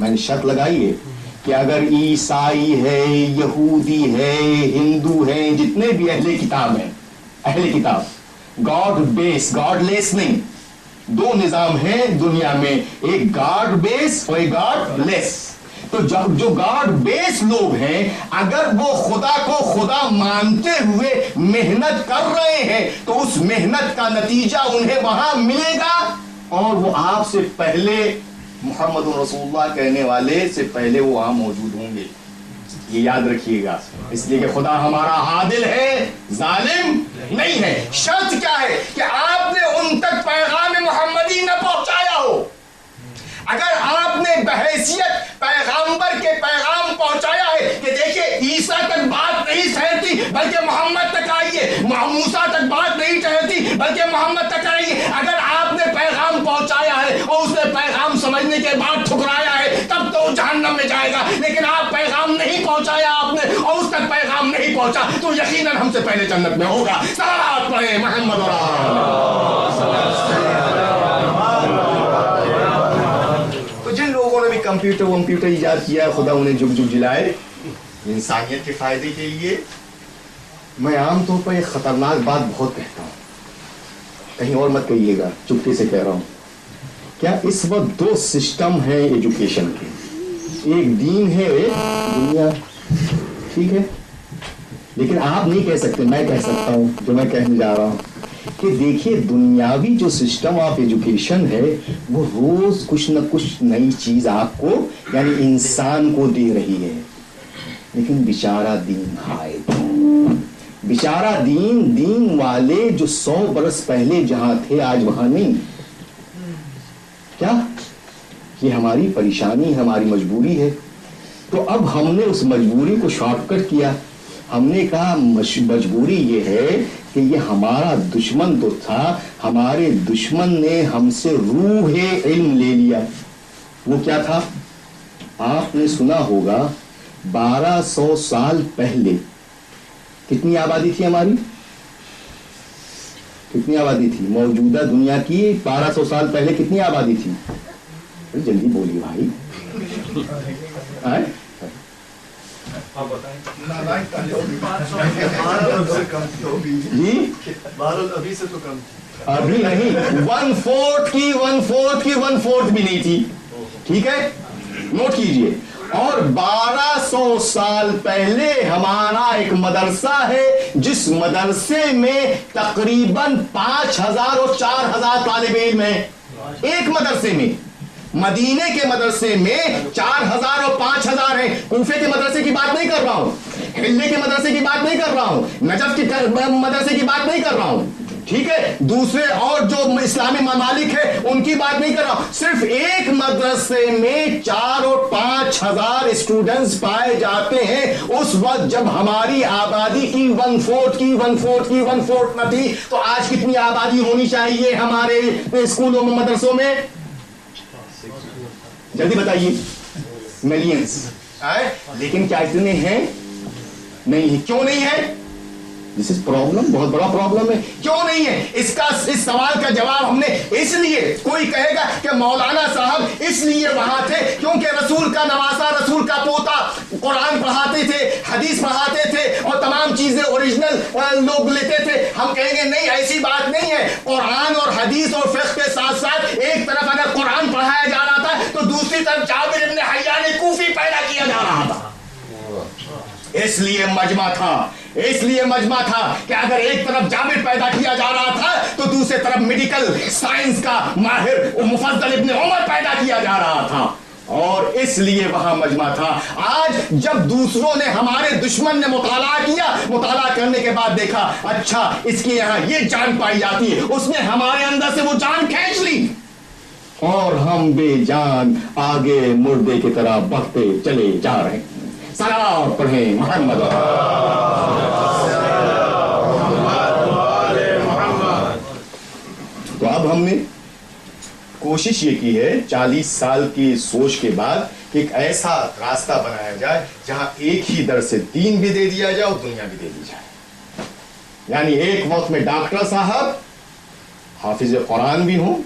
میں نے شرط لگائی ہے کہ اگر عیسائی ہے, یہودی ہے, ہندو ہیں, جتنے بھی اہل کتاب ہیں, اہل کتاب, گاڈ بیس گاڈ لیس نہیں, دو نظام ہیں دنیا میں, ایک گاڈ بیس اور ایک گاڈ لیس. تو جو گاڈ بیس لوگ ہیں اگر وہ خدا کو خدا مانتے ہوئے محنت کر رہے ہیں تو اس محنت کا نتیجہ انہیں وہاں ملے گا, اور وہ آپ سے پہلے محمد رسول اللہ کہنے والے سے پہلے وہ وہاں موجود ہوں گے. یہ یاد رکھیے گا, اس لیے کہ خدا ہمارا عادل ہے, ظالم نہیں ہے. شرط کیا ہے کہ آپ نے ان تک پیغام محمدی نہ پہنچایا ہو. اگر آپ نے بحیثیت پیغامبر کے پیغام پہنچایا ہے کہ دیکھیے عیسیٰ تک بات نہیں ٹھہرتی بلکہ محمد تک آئیے, موسیٰ تک بات نہیں ٹھہرتی بلکہ محمد تک آئیے, اگر آپ نے پیغام پہنچایا ہے اور اس نے پیغام سمجھنے کے بعد ٹھکرایا ہے تب تو جہنم میں جائے گا. لیکن آپ پیغام نہیں پہنچایا آپ نے اور اس تک پیغام نہیں پہنچا تو یقیناً ہم سے پہلے جنت میں ہوگا. صلوات پڑھیں محمد کمپیوٹر ایجاد کیا, خدا انہیں جھک جھک جلائے انسانیت کے فائدے کے لیے. میں عام طور پر ایک خطرناک بات بہت کہتا ہوں, کہیں اور مت کہیے گا, چپکے سے کہہ رہا ہوں. کیا اس وقت دو سسٹم ہیں ایجوکیشن کے, ایک دین ہے ایک دنیا, ٹھیک ہے, لیکن آپ نہیں کہہ سکتے, میں کہہ سکتا ہوں جو میں کہنے جا رہا ہوں کہ دیکھیے دنیاوی جو سسٹم آف ایجوکیشن ہے وہ روز کچھ نہ کچھ نئی چیز آپ کو یعنی انسان کو دے رہی ہے, لیکن بیچارہ دین ہائے, بیچارہ دین والے جو 100 برس پہلے جہاں تھے آج وہاں نہیں. کیا یہ ہماری پریشانی, ہماری مجبوری ہے. تو اب ہم نے اس مجبوری کو شارٹ کٹ کیا. ہم نے کہا مجبوری یہ ہے کہ یہ ہمارا دشمن تو تھا, ہمارے دشمن نے ہم سے روح علم لے لیا. وہ کیا تھا آپ نے سنا ہوگا, 1200 سال پہلے کتنی آبادی تھی ہماری, کتنی آبادی تھی موجودہ دنیا کی 1200 سال پہلے کتنی آبادی تھی؟ جلدی بولیے بھائی. جی ابھی نہیں, 1/4 بھی نہیں تھی, ٹھیک ہے, نوٹ کیجئے. اور 1200 سال پہلے ہمارا ایک مدرسہ ہے جس مدرسے میں تقریباً 5000 اور 4000 طالب علم ہیں. ایک مدرسے میں, مدینے کے مدرسے میں 4000 اور 5000 ہیں. کوفے کے مدرسے کی بات نہیں کر رہا ہوں, حلے کے مدرسے کی بات نہیں کر رہا ہوں, نجف کے مدرسے کی بات نہیں کر رہا ہوں, ٹھیک ہے, دوسرے اور جو اسلامی ممالک ہیں ان کی بات نہیں کر رہا ہوں. صرف ایک مدرسے میں 4 اور 5 ہزار اسٹوڈنٹس پائے جاتے ہیں. اس وقت جب ہماری آبادی کی 1/4 نہ تھی تو آج کتنی آبادی ہونی چاہیے ہمارے اسکولوں میں مدرسوں میں؟ جلدی بتائیے. ملینز. لیکن کیا اتنے ہیں؟ نہیں. کیوں نہیں ہے؟ دس از پرابلم, بہت بڑا پرابلم ہے. کیوں نہیں ہے؟ اس سوال کا جواب ہم نے اس لیے, کوئی کہے گا کہ مولانا صاحب اس لیے وہاں تھے کیونکہ رسول کا نواسا, رسول کا پوتا قرآن پڑھاتے تھے, حدیث پڑھاتے تھے اور تمام چیزیں اوریجنل لوگ لیتے تھے. ہم کہیں گے نہیں, ایسی بات نہیں ہے. قرآن اور حدیث اور فقہ کے ساتھ ساتھ ایک طرف اگر قرآن پڑھایا جا رہا تھا تو دوسری طرف جابر ابن حیان کوفی پیدا کیا جا رہا تھا. اس لیے مجمع تھا کہ اگر ایک طرف جابر پیدا کیا جا رہا تھا تو دوسری طرف میڈیکل سائنس کا ماہر مفضل ابن عمر پیدا کیا جا رہا تھا, اور اس لیے وہاں مجمع تھا. آج جب دوسروں نے, ہمارے دشمن نے مطالعہ کیا, مطالعہ کرنے کے بعد دیکھا اچھا اس کے یہاں یہ جان پائی جاتی ہے, اس نے ہمارے اندر سے وہ جان کھینچ لی اور ہم بے جان آگے مردے کی طرح بڑھتے چلے جا رہے ہیں. صلوات پڑھیں محمد. تو اب ہم نے کوشش یہ کی ہے 40 سال کی سوچ کے بعد کہ ایک ایسا راستہ بنایا جائے جہاں ایک ہی در سے دین بھی دے دیا جائے اور دنیا بھی دے دی جائے. یعنی ایک وقت میں ڈاکٹر صاحب حافظ قرآن بھی ہوں,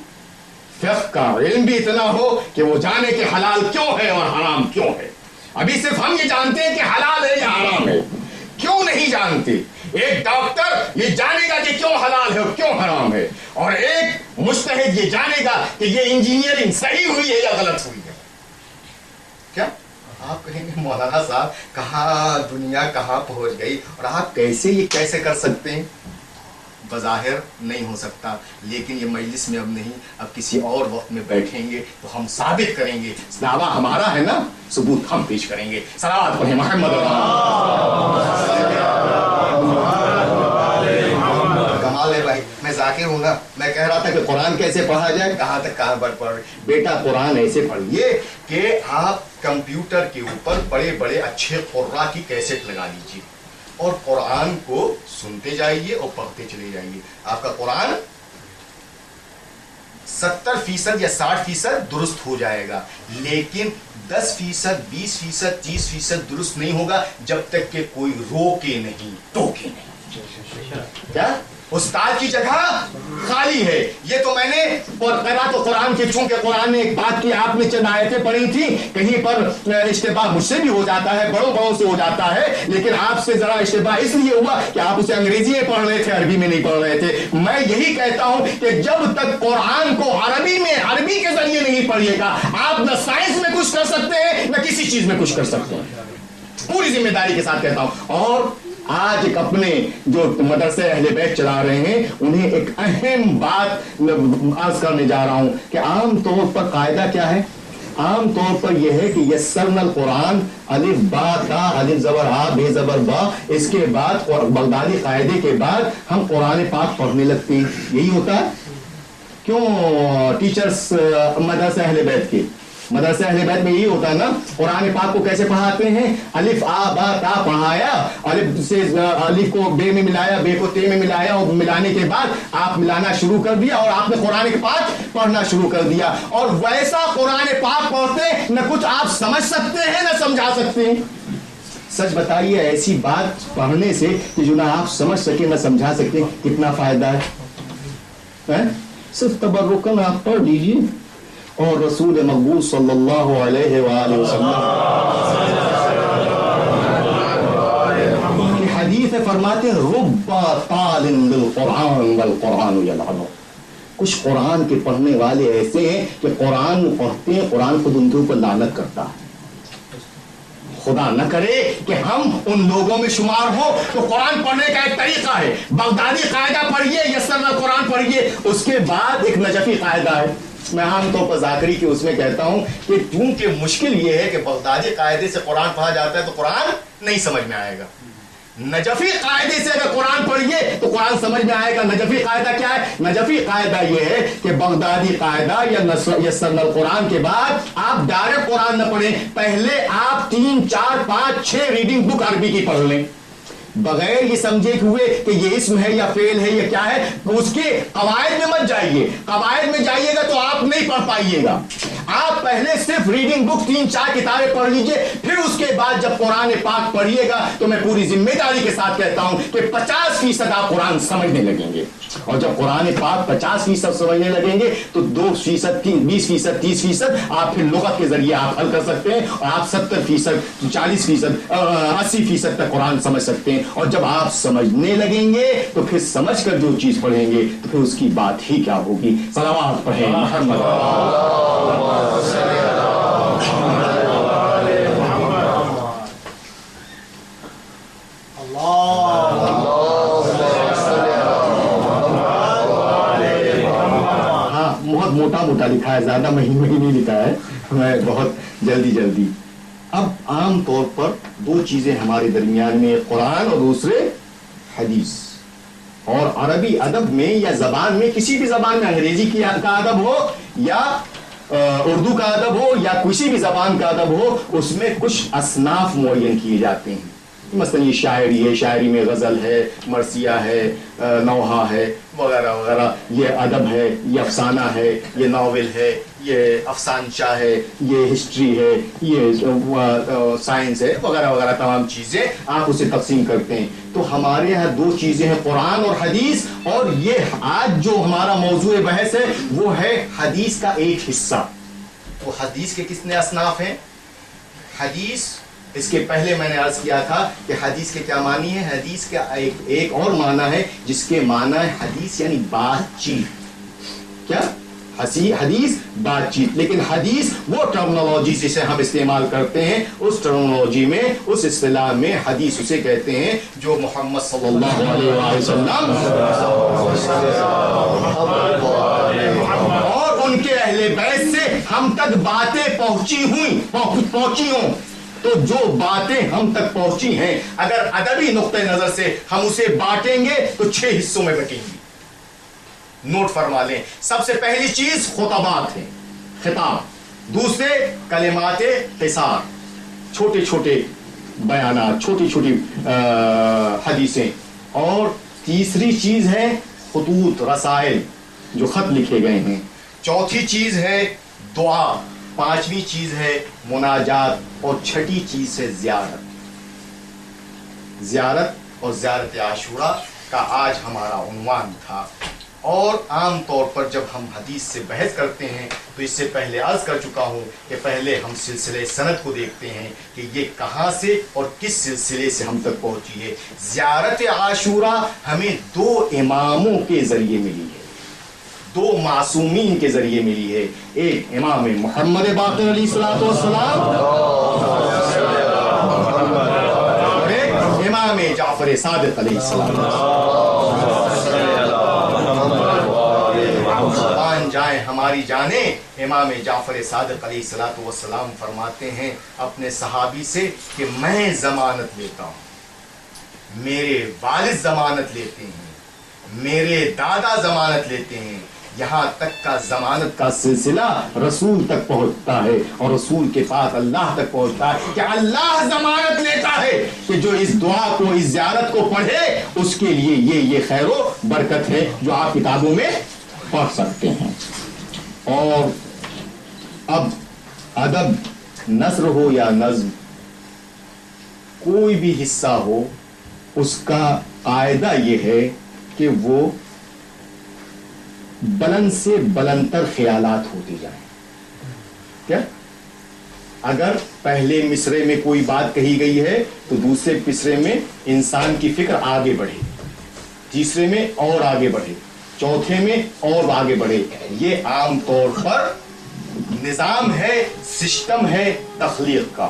فقہ کا علم بھی اتنا ہو کہ وہ جانے کہ حلال کیوں ہے اور حرام کیوں ہے. ابھی صرف ہم یہ جانتے ہیں کہ حلال ہے یا حرام ہے, کیوں نہیں جانتے. ایک ڈاکٹر یہ جانے گا کہ کیوں حلال ہے اور کیوں حرام ہے, اور ایک مجتہد یہ جانے گا کہ یہ انجینئرنگ صحیح ہوئی ہے یا غلط ہوئی ہے. کیا آپ کہیں گے مولانا صاحب کہاں دنیا کہاں پہنچ گئی, اور آپ کیسے یہ کیسے کر سکتے ہیں؟ بظاہر نہیں ہو سکتا, لیکن یہ مجلس میں اب نہیں, اب کسی اور وقت میں بیٹھیں گے تو ہم ثابت کریں گے. دعویٰ ہمارا ہے نا, ثبوت ہم پیش کریں گے. صلوات پڑھیں محمد. کمال ہے بھائی, میں ذاکر ہوں نا, میں کہہ رہا تھا کہ قرآن کیسے پڑھا جائے, کہاں تک کہاں پر پڑھ. بیٹا قرآن ایسے پڑھیے کہ آپ کمپیوٹر کے اوپر بڑے بڑے اچھے قراء کی کیسٹ لگا لیجیے اور قرآن کو سنتے جائیے اور پڑھتے چلے جائیے. آپ کا قرآن 70% یا 60% درست ہو جائے گا, لیکن 10%, 20%, 30% درست نہیں ہوگا جب تک کہ کوئی روکے نہیں, ٹوکے نہیں. کیا استاد کی جگہ خالی ہے. یہ تو میں نے قرآن تو قرآن کے, چونکہ قرآن نے ایک بات کی, آپ نے چند آیتیں پڑھی تھی, کہیں پر اشتباہ مجھ سے بھی ہو جاتا ہے, بڑوں سے ہو جاتا ہے, لیکن آپ سے ذرا اشتباہ اس لیے ہوا کہ آپ اسے انگریزی میں پڑھ رہے تھے, عربی میں نہیں پڑھ رہے تھے. میں یہی کہتا ہوں کہ جب تک قرآن کو عربی کے ذریعے نہیں پڑھیے گا, آپ نہ سائنس میں کچھ کر سکتے ہیں نہ کسی چیز میں کچھ کر سکتے ہیں. پوری ذمہ داری کے ساتھ کہتا ہوں. اور آج ایک اپنے جو مدرسے اہل بیت چلا رہے ہیں, انہیں ایک اہم بات عرض کرنے جا رہا ہوں کہ عام طور پر قاعدہ کیا ہے. عام طور پر یہ ہے کہ یسرنا القرآن الف با تا, الف زبر آ بے زبر با, اس کے بعد بغدادی قاعدے کے بعد ہم قرآن پاک پڑھنے لگتے ہیں. یہی ہوتا ہے. کیوں ٹیچرز مدرسے اہل بیت کے, مدرسہ اہل بیت میں یہی ہوتا ہے نا. قرآن پاک کو کیسے پڑھاتے ہیں؟ الف آ با تا پڑھایا, الف سے الف کو بے میں ملایا, بے کو تے میں ملایا, اور ملانے کے بعد آپ ملانا شروع کر دیا اور آپ نے قرآن پاک پڑھنا شروع کر دیا. اور ویسا قرآن پاک پڑھتے نہ کچھ آپ سمجھ سکتے ہیں نہ سمجھا سکتے ہیں. سچ بتائیے, ایسی بات پڑھنے سے کہ جو نہ آپ سمجھ سکے نہ سمجھا سکتے, کتنا فائدہ ہے؟ صرف تبرکن آپ پڑھ لیجیے. اور رسول مقبول صلی اللہ علیہ وآلہ وسلم کی حدیث فرماتے ہیں رب طال للقرآن والقرآن یلعنہ. کچھ قرآن کے پڑھنے والے ایسے ہیں کہ قرآن پڑھتے ہیں, قرآن خود ان کے اوپر لعنت کرتا ہے. خدا نہ کرے کہ ہم ان لوگوں میں شمار ہو. تو قرآن پڑھنے کا ایک طریقہ ہے, بغدادی قاعدہ پڑھیے, یسرنا قرآن پڑھیے. اس کے بعد ایک نجفی قاعدہ ہے. میں عام طور پر ذاکری کی اس میں کہتا ہوں کہ چونکہ مشکل یہ ہے کہ بغدادی قاعدے سے قرآن پڑھا جاتا ہے تو قرآن نہیں سمجھ میں آئے گا. نجفی قاعدے سے اگر قرآن پڑھیے تو قرآن سمجھ میں آئے گا. نجفی قاعدہ کیا ہے؟ نجفی قاعدہ یہ ہے کہ بغدادی قاعدہ یا یسرنا القرآن کے بعد آپ ڈائریکٹ قرآن نہ پڑھیں, پہلے آپ 3, 4, 5, 6 ریڈنگ بک عربی کی پڑھ لیں, بغیر یہ سمجھے کہ ہوئے کہ یہ اسم ہے یا فعل ہے یا کیا ہے. اس کے قواعد میں مت جائیے, قواعد میں جائیے گا تو آپ نہیں پڑھ پائیے گا. آپ پہلے صرف ریڈنگ بک 3, 4 کتابیں پڑھ لیجئے, پھر اس کے بعد جب قرآن پاک پڑھیے گا تو میں پوری ذمہ داری کے ساتھ کہتا ہوں کہ 50% آپ قرآن سمجھنے لگیں گے. اور جب قرآن پاک 50% سمجھنے لگیں گے تو 2%, 20%, 30% آپ پھر لغت کے ذریعے آپ حل کر سکتے ہیں, اور آپ 70%, 40%, 80% تک قرآن سمجھ سکتے ہیں. اور جب آپ سمجھنے لگیں گے تو پھر سمجھ کر جو چیز پڑھیں گے تو پھر اس کی بات ہی کیا ہوگی. صلوات پڑھیں محمد. ہاں, بہت موٹا موٹا لکھا ہے, زیادہ مہین نہیں لکھا ہے, میں بہت جلدی. اب عام طور پر 2 چیزیں ہمارے درمیان میں, قرآن اور دوسرے حدیث. اور عربی ادب میں یا زبان میں, کسی بھی زبان میں, انگریزی کا ادب ہو یا اردو کا ادب ہو یا کسی بھی زبان کا ادب ہو, اس میں کچھ اصناف معین کیے جاتے ہیں. مثلا یہ شاعری ہے، شاعری میں غزل ہے، مرثیہ ہے، نوحہ ہے وغیرہ وغیرہ، یہ ادب ہے، یہ افسانہ ہے، یہ ناول ہے، یہ افسانچہ ہے، یہ ہسٹری ہے، یہ سائنس ہے وغیرہ وغیرہ، تمام چیزیں آپ اسے تقسیم کرتے ہیں. تو ہمارے یہاں دو چیزیں ہیں، قرآن اور حدیث. اور یہ آج جو ہمارا موضوع بحث ہے وہ ہے حدیث کا ایک حصہ. تو حدیث کے کتنے اصناف ہیں؟ حدیث، اس کے پہلے میں نے عرض کیا تھا کہ حدیث کے کیا معنی ہے. حدیث کا ایک اور معنی ہے جس کے معنی ہے حدیث یعنی بات چیت. کیا؟ حدیث بات چیت. لیکن حدیث وہ ٹرمنالوجی جسے ہم استعمال کرتے ہیں، اس ٹرمنالوجی میں، اس اصطلاح میں حدیث اسے کہتے ہیں جو محمد صلی اللہ علیہ وسلم اور ان کے اہل بیت سے ہم تک باتیں پہنچی ہوں. تو جو باتیں ہم تک پہنچی ہیں اگر ادبی نقطۂ نظر سے ہم اسے بانٹیں گے تو 6 حصوں میں بٹیں گی. نوٹ فرما لیں. سب سے پہلی چیز خطبات ہیں، خطاب. دوسرے کلمات قصار، چھوٹے چھوٹے بیانات، چھوٹی چھوٹی حدیثیں. اور تیسری چیز ہے خطوط، رسائل، جو خط لکھے گئے ہیں. چوتھی چیز ہے دعا. پانچویں چیز ہے مناجات. اور چھٹی چیز ہے زیارت. زیارت اور زیارت عاشورہ کا آج ہمارا عنوان تھا. اور عام طور پر جب ہم حدیث سے بحث کرتے ہیں تو اس سے پہلے عرض کر چکا ہوں کہ پہلے ہم سلسلے سند کو دیکھتے ہیں کہ یہ کہاں سے اور کس سلسلے سے ہم تک پہنچی ہے. زیارت عاشورہ ہمیں 2 اماموں کے ذریعے ملی ہے، 2 معصومین کے ذریعے ملی ہے. ایک امام محمد باقر علیہ الصلوۃ والسلام اور ایک امام جعفر صادق علیہ السلام. قربان جائیں ہماری جانیں، امام جعفر صادق علیہ الصلوۃ والسلام فرماتے ہیں اپنے صحابی سے کہ میں ضمانت لیتا ہوں، میرے والد ضمانت لیتے ہیں، میرے دادا ضمانت لیتے ہیں، یہاں تک کا ضمانت کا سلسلہ رسول تک پہنچتا ہے اور رسول کے پاس اللہ تک پہنچتا ہے کہ اللہ ضمانت لیتا ہے کہ جو اس دعا کو، اس زیارت کو پڑھے اس کے لیے یہ خیر و برکت ہے جو آپ کتابوں میں پڑھ سکتے ہیں. اور اب ادب، نثر ہو یا نظم، کوئی بھی حصہ ہو، اس کا قاعدہ یہ ہے کہ وہ بلند سے بلندتر خیالات ہوتے جائیں. کیا؟ اگر پہلے مصرے میں کوئی بات کہی گئی ہے تو دوسرے مصرے میں انسان کی فکر آگے بڑھے، تیسرے میں اور آگے بڑھے، چوتھے میں اور آگے بڑھے. یہ عام طور پر نظام ہے، سسٹم ہے تخلیق کا.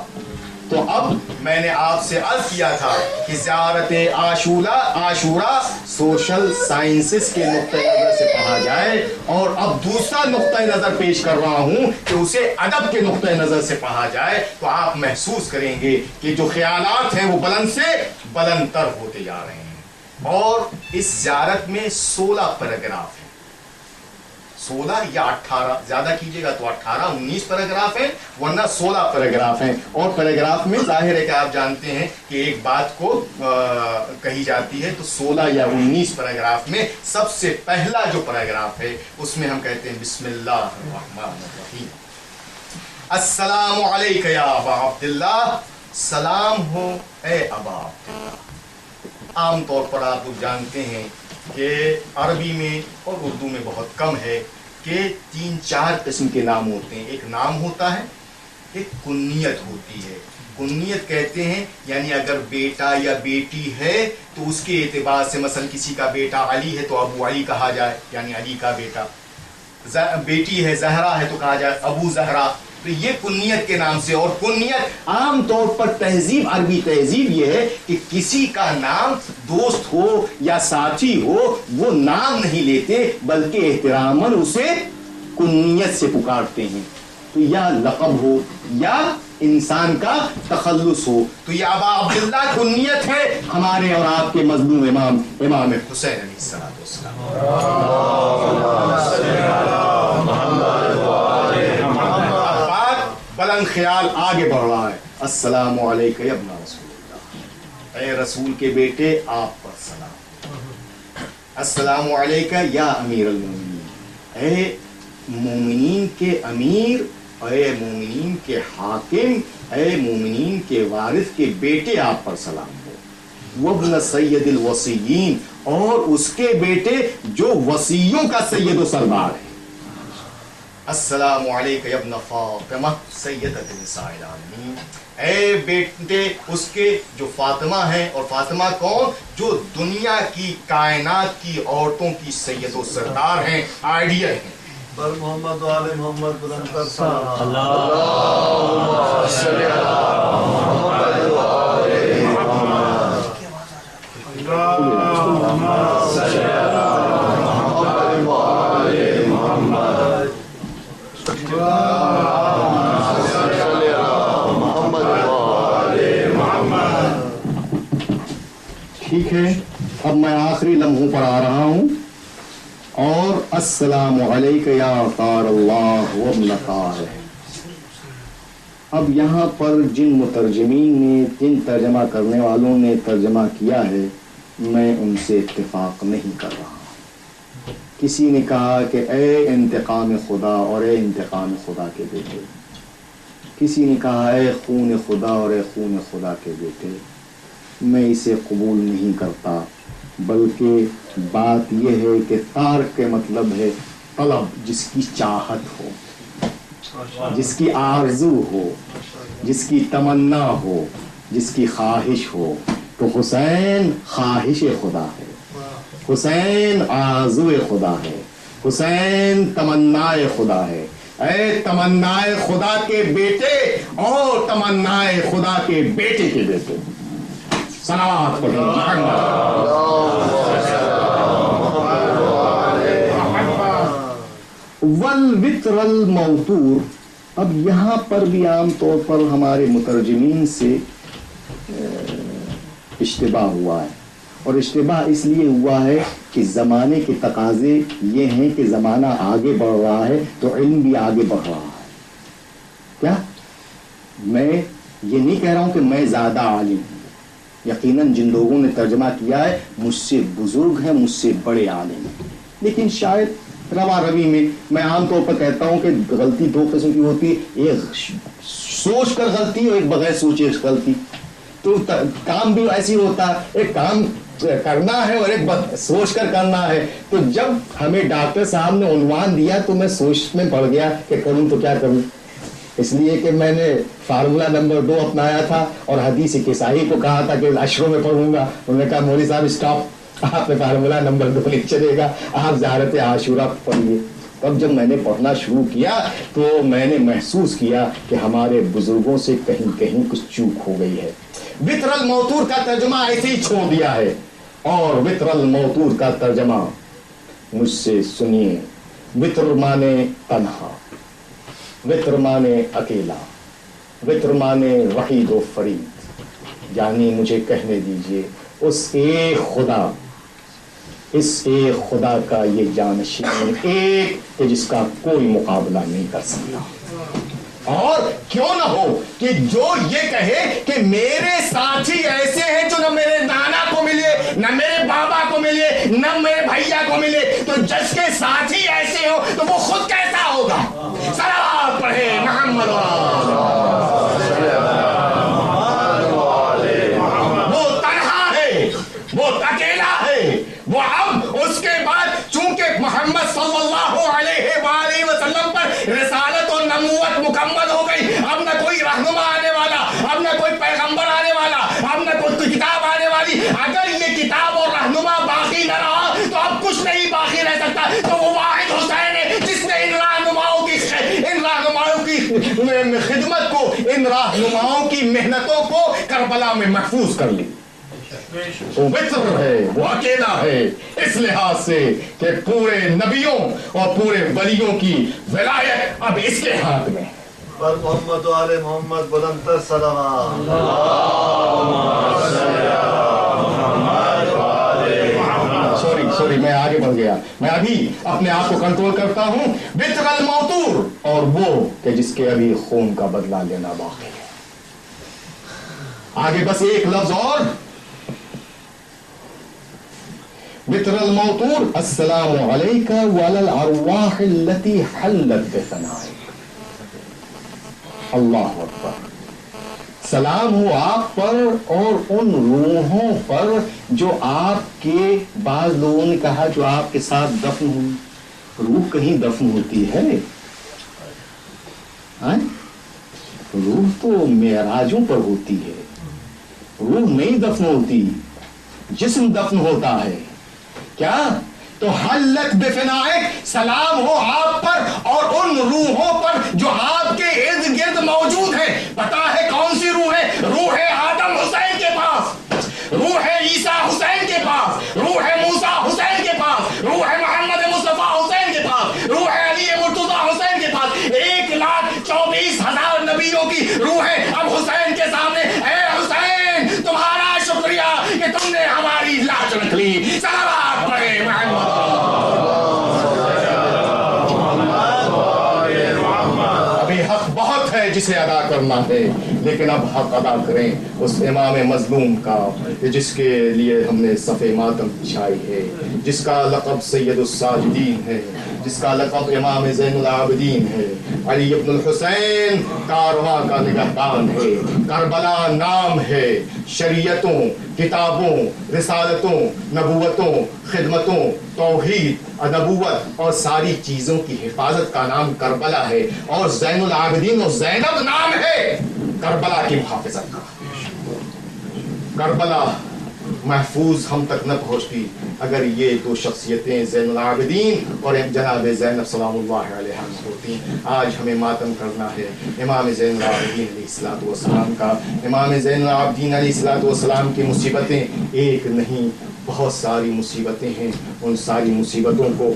تو اب میں نے آپ سے عرض کیا تھا کہ زیارت عاشورہ سوشل سائنسز کے نقطۂ نظر سے پڑھا جائے، اور اب دوسرا نقطۂ نظر پیش کر رہا ہوں کہ اسے ادب کے نقطۂ نظر سے پڑھا جائے. تو آپ محسوس کریں گے کہ جو خیالات ہیں وہ بلند سے بلند تر ہوتے جا رہے ہیں. اور اس زیارت میں 16 پیراگراف ہیں، 16 یا 18، زیادہ کیجئے گا تو 18-19 پیراگراف ہیں، ورنہ 16 پیراگراف ہیں. اور پیراگراف میں ظاہر ہے کہ آپ جانتے ہیں کہ ایک بات کو کہی جاتی ہے تو 16 یا 19 پیراگراف میں سب سے پہلا جو پیراگراف ہے اس میں ہم کہتے ہیں بسم اللہ الرحمن الرحیم. السلام علیک یا ابا عبداللہ، سلام ہو اے ابا عبداللہ. عام طور پر آپ لوگ جانتے ہیں کہ عربی میں اور اردو میں بہت کم ہے کہ 3-4 قسم کے نام ہوتے ہیں. ایک نام ہوتا ہے، ایک کنیت ہوتی ہے. کنیت کہتے ہیں یعنی اگر بیٹا یا بیٹی ہے تو اس کے اعتبار سے، مثلا کسی کا بیٹا علی ہے تو ابو علی کہا جائے، یعنی علی کا بیٹا. بیٹی ہے زہرا ہے تو کہا جائے ابو زہرا. تو یہ کنیت کے نام سے. اور کنیت عام طور پر تہذیب، عربی تہذیب یہ ہے کہ کسی کا نام دوست ہو یا ساتھی ہو وہ نام نہیں لیتے بلکہ احتراماً اسے کنیت سے پکارتے ہیں. تو یا لقب ہو یا انسان کا تخلص ہو. تو یہ ابا عبداللہ کنیت ہے ہمارے اور آپ کے مظلوم امام حسین علیہ السلام. بلند خیال آگے بڑھ رہا ہے. السلام علیکم یا ابن رسول اللہ. اے رسول کے بیٹے آپ پر سلام. السلام علیکہ یا امیر المومنین، اے مومنین کے امیر، اے مومنین کے حاکم، اے مومنین کے وارث کے بیٹے آپ پر سلام ہو. وابن سید الوصیین، اور اس کے بیٹے جو وصیوں کا سید و سردار ہے. السلام علیکہ یا ابن فاطمہ سیدۃ نساء العالمین، اے بیٹے اس کے جو فاطمہ ہیں. اور فاطمہ کون؟ جو دنیا کی کائنات کی عورتوں کی سید و سردار ہیں، آئیڈیل ہیں. بر محمد و آل محمد بلند صلی اللہ ٹھیک ہے. اب میں آخری لمحوں پر آ رہا ہوں. اور السلام علیکہ یا طار اللہ وابن طارہ. اب یہاں پر جن مترجمین نے، جن ترجمہ کرنے والوں نے ترجمہ کیا ہے، میں ان سے اتفاق نہیں کر رہا. کسی نے کہا کہ اے انتقام خدا اور اے انتقام خدا کے بیٹے. کسی نے کہا اے خون خدا اور اے خون خدا کے بیٹے. میں اسے قبول نہیں کرتا، بلکہ بات یہ ہے کہ تارک کے مطلب ہے طلب، جس کی چاہت ہو، جس کی آرزو ہو، جس کی تمنا ہو، جس کی خواہش ہو. تو حسین خواہش خدا ہے، حسین آرزو خدا ہے، حسین تمنائے خدا ہے. اے تمنائے خدا کے بیٹے اور تمنائے خدا کے بیٹے کے بیٹے، صلوات پڑھیں محمد. والوتر الموتور. اب یہاں پر بھی عام طور پر ہمارے مترجمین سے اشتباہ ہوا ہے، اور اشتباہ اس لیے ہوا ہے کہ زمانے کے تقاضے یہ ہیں کہ زمانہ آگے بڑھ رہا ہے تو علم بھی آگے بڑھ رہا ہے. کیا میں یہ نہیں کہہ رہا ہوں کہ میں زیادہ عالم ہوں. یقیناً جن لوگوں نے ترجمہ کیا ہے مجھ سے بزرگ ہیں، مجھ سے بڑے عالم ہیں، لیکن شاید روا روی میں عام طور پر کہتا ہوں کہ غلطی دو قسم کی ہوتی ہے، ایک سوچ کر غلطی اور ایک بغیر سوچے غلطی. تو کام بھی ایسی ہوتا ہے، ایک کام کرنا ہے اور ایک سوچ کر کرنا ہے. تو جب ہمیں ڈاکٹر صاحب نے عنوان دیا تو میں سوچ میں پڑ گیا کہ کروں تو کیا کروں، اس لیے کہ میں نے فارمولا نمبر 2 اپنایا تھا اور حدیث کسائی کو کہا تھا کہ عشروں میں پڑھوں گا. انہوں نے کہا مولوی صاحب اسٹاپ، آپ نے فارمولا نمبر 2 نہیں چلے گا، آپ زیارت عاشورہ پڑھیے. اب جب میں نے پڑھنا شروع کیا تو میں نے محسوس کیا کہ ہمارے بزرگوں سے کہیں کہیں کچھ چوک ہو گئی ہے. وتر الموتور کا ترجمہ ایسے ہی چھوڑ دیا ہے، اور وتر الموتور کا ترجمہ مجھ سے سنیے. وتر مانے تنہا، وتر مانے اکیلا، وتر مانے وحید و فرید. یعنی مجھے کہنے دیجئے اس ایک خدا، اس ایک خدا کا یہ جانشین ایک کہ جس کا کوئی مقابلہ نہیں کر سکتا. اور کیوں نہ ہو کہ جو یہ کہے کہ میرے ساتھی ایسے ہیں جو نہ میرے نانا کو ملے، نہ میرے بابا کو ملے، نہ میرے بھیا کو ملے، تو جس کے ساتھی ایسے ہو تو وہ خود کیسا ہوگا. صلوات پڑھے محمد. وہ تنہا ہے، وہ اکیلا ہے. وہ اب اس کے بعد چونکہ محمد صلی اللہ علیہ وآلہ وسلم پر رسالت و نبوت مکمل ہو گئی، اب نہ کوئی رہنما آنے والا، اب نہ کوئی پیغمبر آنے والا، اب نہ کوئی کتاب آنے والی. اگر یہ کتاب اور رہنما باقی نہ رہا تو اب کچھ نہیں باقی رہ سکتا. تو وہ واحد حسین ہے جس نے ان رہنماؤں کی خدمت کو، ان رہنماؤں کی محنتوں کو کربلا میں محفوظ کر لی. وہ وتر ہے، وہ اکیلا ہے اس لحاظ سے کہ پورے نبیوں اور پورے ولیوں کی ولایت اب اس کے ہاتھ میں. بر محمد و آل محمد بلند صلوات. سوری میں آگے بڑھ گیا. میں ابھی اپنے آپ کو کنٹرول کرتا ہوں. وتر الموتور، اور وہ کہ جس کے ابھی خون کا بدلہ لینا باقی ہے. آگے بس ایک لفظ اور بتر الموتور السلام علیک وعلی الارواح التي حلت بفنائک. اللہ اکبر. سلام ہو آپ پر اور ان روحوں پر جو آپ کے، بعض لوگوں نے کہا جو آپ کے ساتھ دفن ہوئی. روح کہیں دفن ہوتی ہے؟ روح تو معراجوں پر ہوتی ہے، روح نہیں دفن ہوتی، جسم دفن ہوتا ہے. کیا؟ تو حلت بفنائک، سلام ہو آپ پر اور ان روحوں پر جو آپ کے ارد گرد موجود ہیں. پتا ہے کون سی روح ہے؟ روح ہے آدم حسین کے پاس، روح ہے عیسیٰ حسین کے پاس، روح ہے موسیٰ حسین کے پاس، روح ہے محمد مصطفیٰ حسین کے پاس، روح ہے علی مرتضیٰ حسین کے پاس. 1,24,000 نبیوں کی روح ہے اب حسین کے سامنے. اے حسین، تمہارا شکریہ کہ تم نے ہماری لاش رکھ لی. صلوات پڑھے محمد. ابھی حق بہت ہے جسے ادا کرنا ہے، لیکن اب حق ادا کریں اس امام مظلوم کا جس کے لیے ہم نے صف ماتم بچھائی ہے، جس کا لقب سید الساجدین ہے، جس کا لقب امام زین العابدین ہے. علی ابن الحسین کارواں کا نگہبان ہے. کربلا نام ہے. شریعتوں، کتابوں، رسالتوں، نبوتوں، خدمتوں، توحید، نبوت اور ساری چیزوں کی حفاظت کا نام کربلا ہے. اور زین العابدین اور زینب نام ہے کربلا کی محافظت کا. کربلا محفوظ ہم تک نہ پہنچتی اگر یہ دو شخصیتیں زین العابدین اور جناب زینب سلام اللہ علیہ ہوتی. آج ہمیں ماتم کرنا ہے امام زین العابدین علیہ الصلوۃ والسلام کا. امام زین العابدین علیہ الصلوۃ والسلام کی مصیبتیں ایک نہیں، بہت ساری مصیبتیں ہیں. ان ساری مصیبتوں کو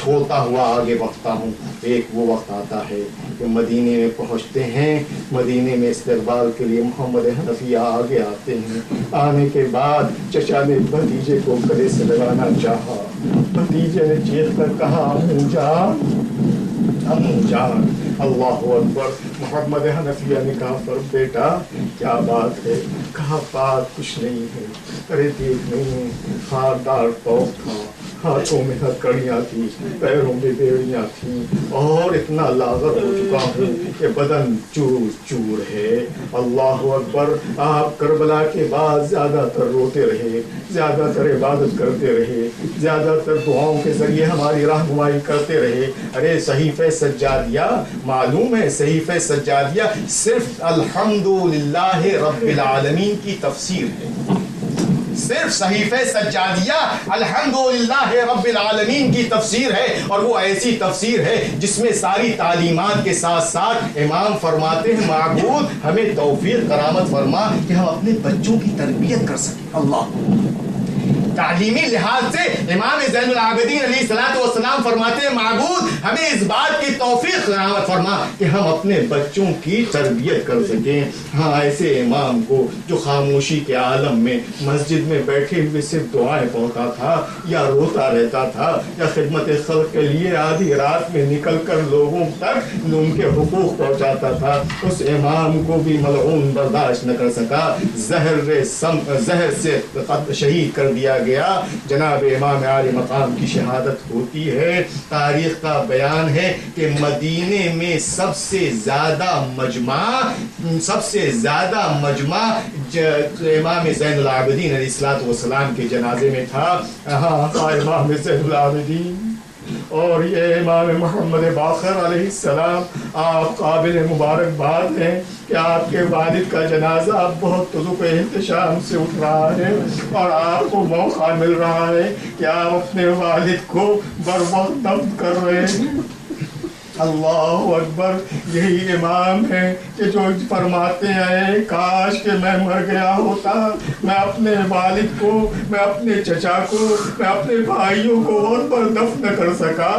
چھوڑتا ہوا آگے بڑھتا ہوں. ایک وہ وقت آتا ہے کہ مدینے میں پہنچتے ہیں، مدینے میں استقبال کے لیے محمد حنفیہ آگے آتے ہیں. آنے کے بعد چچا نے بھتیجے کو گلے سے لگانا چاہا. بھتیجے نے چیخ کر کہا امو جان، امو جان. اللہ اکبر. محمد حنفیہ نے کہا پر بیٹا کیا بات ہے؟ کہا بات کچھ نہیں ہے. ارے دیکھ نہیں، خاردار توف تھا، ہاتھوں میں ہتکڑیاں تھی، پیروں میں بیڑیاں تھیں، اور اتنا لاغر ہو چکا ہوں کہ بدن چور چور ہے. اللہ اکبر. آپ کربلا کے بعد زیادہ تر روتے رہے، زیادہ تر عبادت کرتے رہے، زیادہ تر دعاؤں کے ذریعے ہماری رہنمائی کرتے رہے. ارے صحیفہ سجادیہ معلوم ہے؟ صحیفہ سجادیہ صرف الحمدللہ رب العالمین کی تفسیر ہے. صرف صحیفہ سجادیہ الحمدللہ رب العالمین کی تفسیر ہے. اور وہ ایسی تفسیر ہے جس میں ساری تعلیمات کے ساتھ ساتھ امام فرماتے ہیں معبود ہمیں توفیق کرامت فرما کہ ہم اپنے بچوں کی تربیت کر سکیں. اللہ تعلیمی لحاظ سے امام زین العابدین علیہ الصلوۃ والسلام فرماتے ہیں معبود ہمیں اس بات کی توفیق کرامت فرما کہ ہم اپنے بچوں کی تربیت کر سکیں. ہاں ایسے امام کو جو خاموشی کے عالم میں مسجد میں بیٹھے ہوئے صرف دعائیں پڑھتا تھا یا روتا رہتا تھا یا خدمت خلق کے لیے آدھی رات میں نکل کر لوگوں تک ان کے حقوق پہنچاتا تھا، اس امام کو بھی ملعون برداشت نہ کر سکا. زہر سے شہید کر دیا گیا. جناب امام عالی مقام کی شہادت ہوتی ہے. تاریخ کا بیان ہے کہ مدینے میں سب سے زیادہ مجمع امام زین العابدین علیہ الصلوۃ والسلام کے جنازے میں تھا. امام زین العابدین اور یہ امام محمد باقر علیہ السلام آپ قابل مبارکباد ہیں کہ آپ کے والد کا جنازہ بہت طلوع احتشام سے اٹھ رہا ہے اور آپ کو موقع مل رہا ہے کہ آپ اپنے والد کو بروقت دفن کر رہے ہیں. اللہ اکبر. یہی امام ہے کہ جو فرماتے ہیں کاش کہ میں مر گیا ہوتا، میں اپنے والد کو، میں اپنے چچا کو، میں اپنے بھائیوں کو اور پر دفن نہ کر سکا.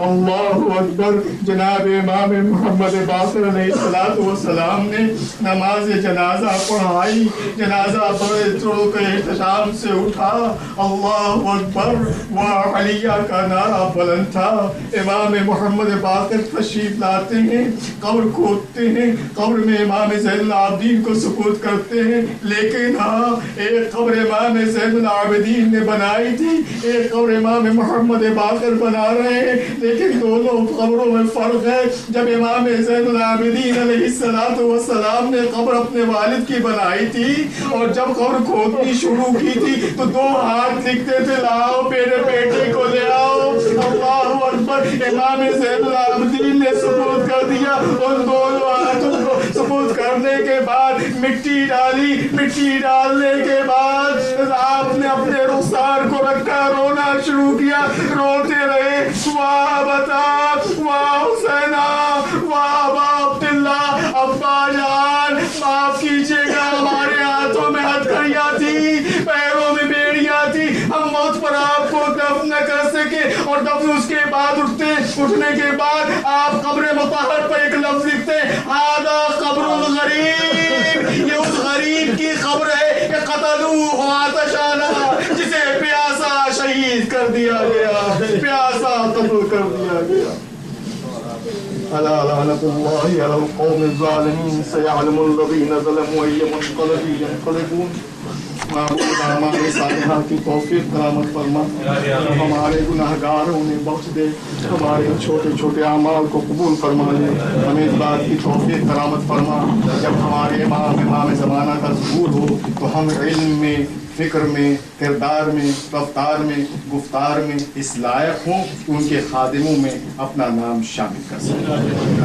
اللہ اکبر. جناب امام محمد باقر علیہ الصلوۃ والسلام نے نماز جنازہ پڑھائی. جنازہ بڑے طرح کے احتشام سے اٹھا. اللہ اکبر. وہ علیہ کا نعرہ بلند تھا. امام محمد باقر تشریف لاتے ہیں، قبر کھودتے ہیں، قبر میں امام زین العابدین کو سپرد کرتے ہیں. لیکن ہاں، ایک قبر امام زین العابدین نے بنائی تھی، ایک قبر امام محمد باقر بنا رہے ہیں، لیکن دونوں قبروں میں فرق ہے. جب امام زین العابدین علیہ السلام نے قبر اپنے والد کی بنائی تھی اور جب قبر کھودنی شروع کی تھی تو 2 ہاتھ لکھتے تھے لاؤ میرے بیٹے کو لے آؤ. اللہ اکبر. امام زین العابدین نے سپرد کر دیا. ان دونوں ہاتھوں کو سپرد کرنے کے بعد مٹی ڈالی. مٹی ڈالنے کے بعد آپ نے اپنے رخسار کو رکھا، رونا شروع کیا. روتے رہے، واہ بتا، واہ حسینہ، واہ ابا عبداللہ، ابا جان معاف کیجیے گا، ہمارے ہاتھوں میں ہتھکڑیاں تھی، پیروں میں بیڑیاں تھی، ہم موت پر آپ کو دفن نہ کر سکے. اور دفن اس کے بعد اٹھنے کے بعد آپ قبر مطہر پر ایک لفظ لکھتے، ہذا قبر الغریب. یہ اس غریب کی قبر ہے کہ قتلوہ عطشانا، جسے پیاسا شہید کر دیا گیا، پیاسا قتل کر دیا گیا. الا لعنت اللہ علی القوم الظالمین سیعلم الذین ظلموا ای منقلب ینقلبون. ہمارے صالحہ کی توفیق کرامت فرما، ہمارے گناہگار انہیں بخش دے، ہمارے چھوٹے چھوٹے اعمال کو قبول فرما لے، ہمیں اس بات کی توفیق کرامت فرما جب ہمارے امام زمانہ کا ظہور ہو تو ہم علم میں، فکر میں، کردار میں، رفتار میں، گفتار میں اس لائق ہوں کہ ان کے خادموں میں اپنا نام شامل کر سکیں.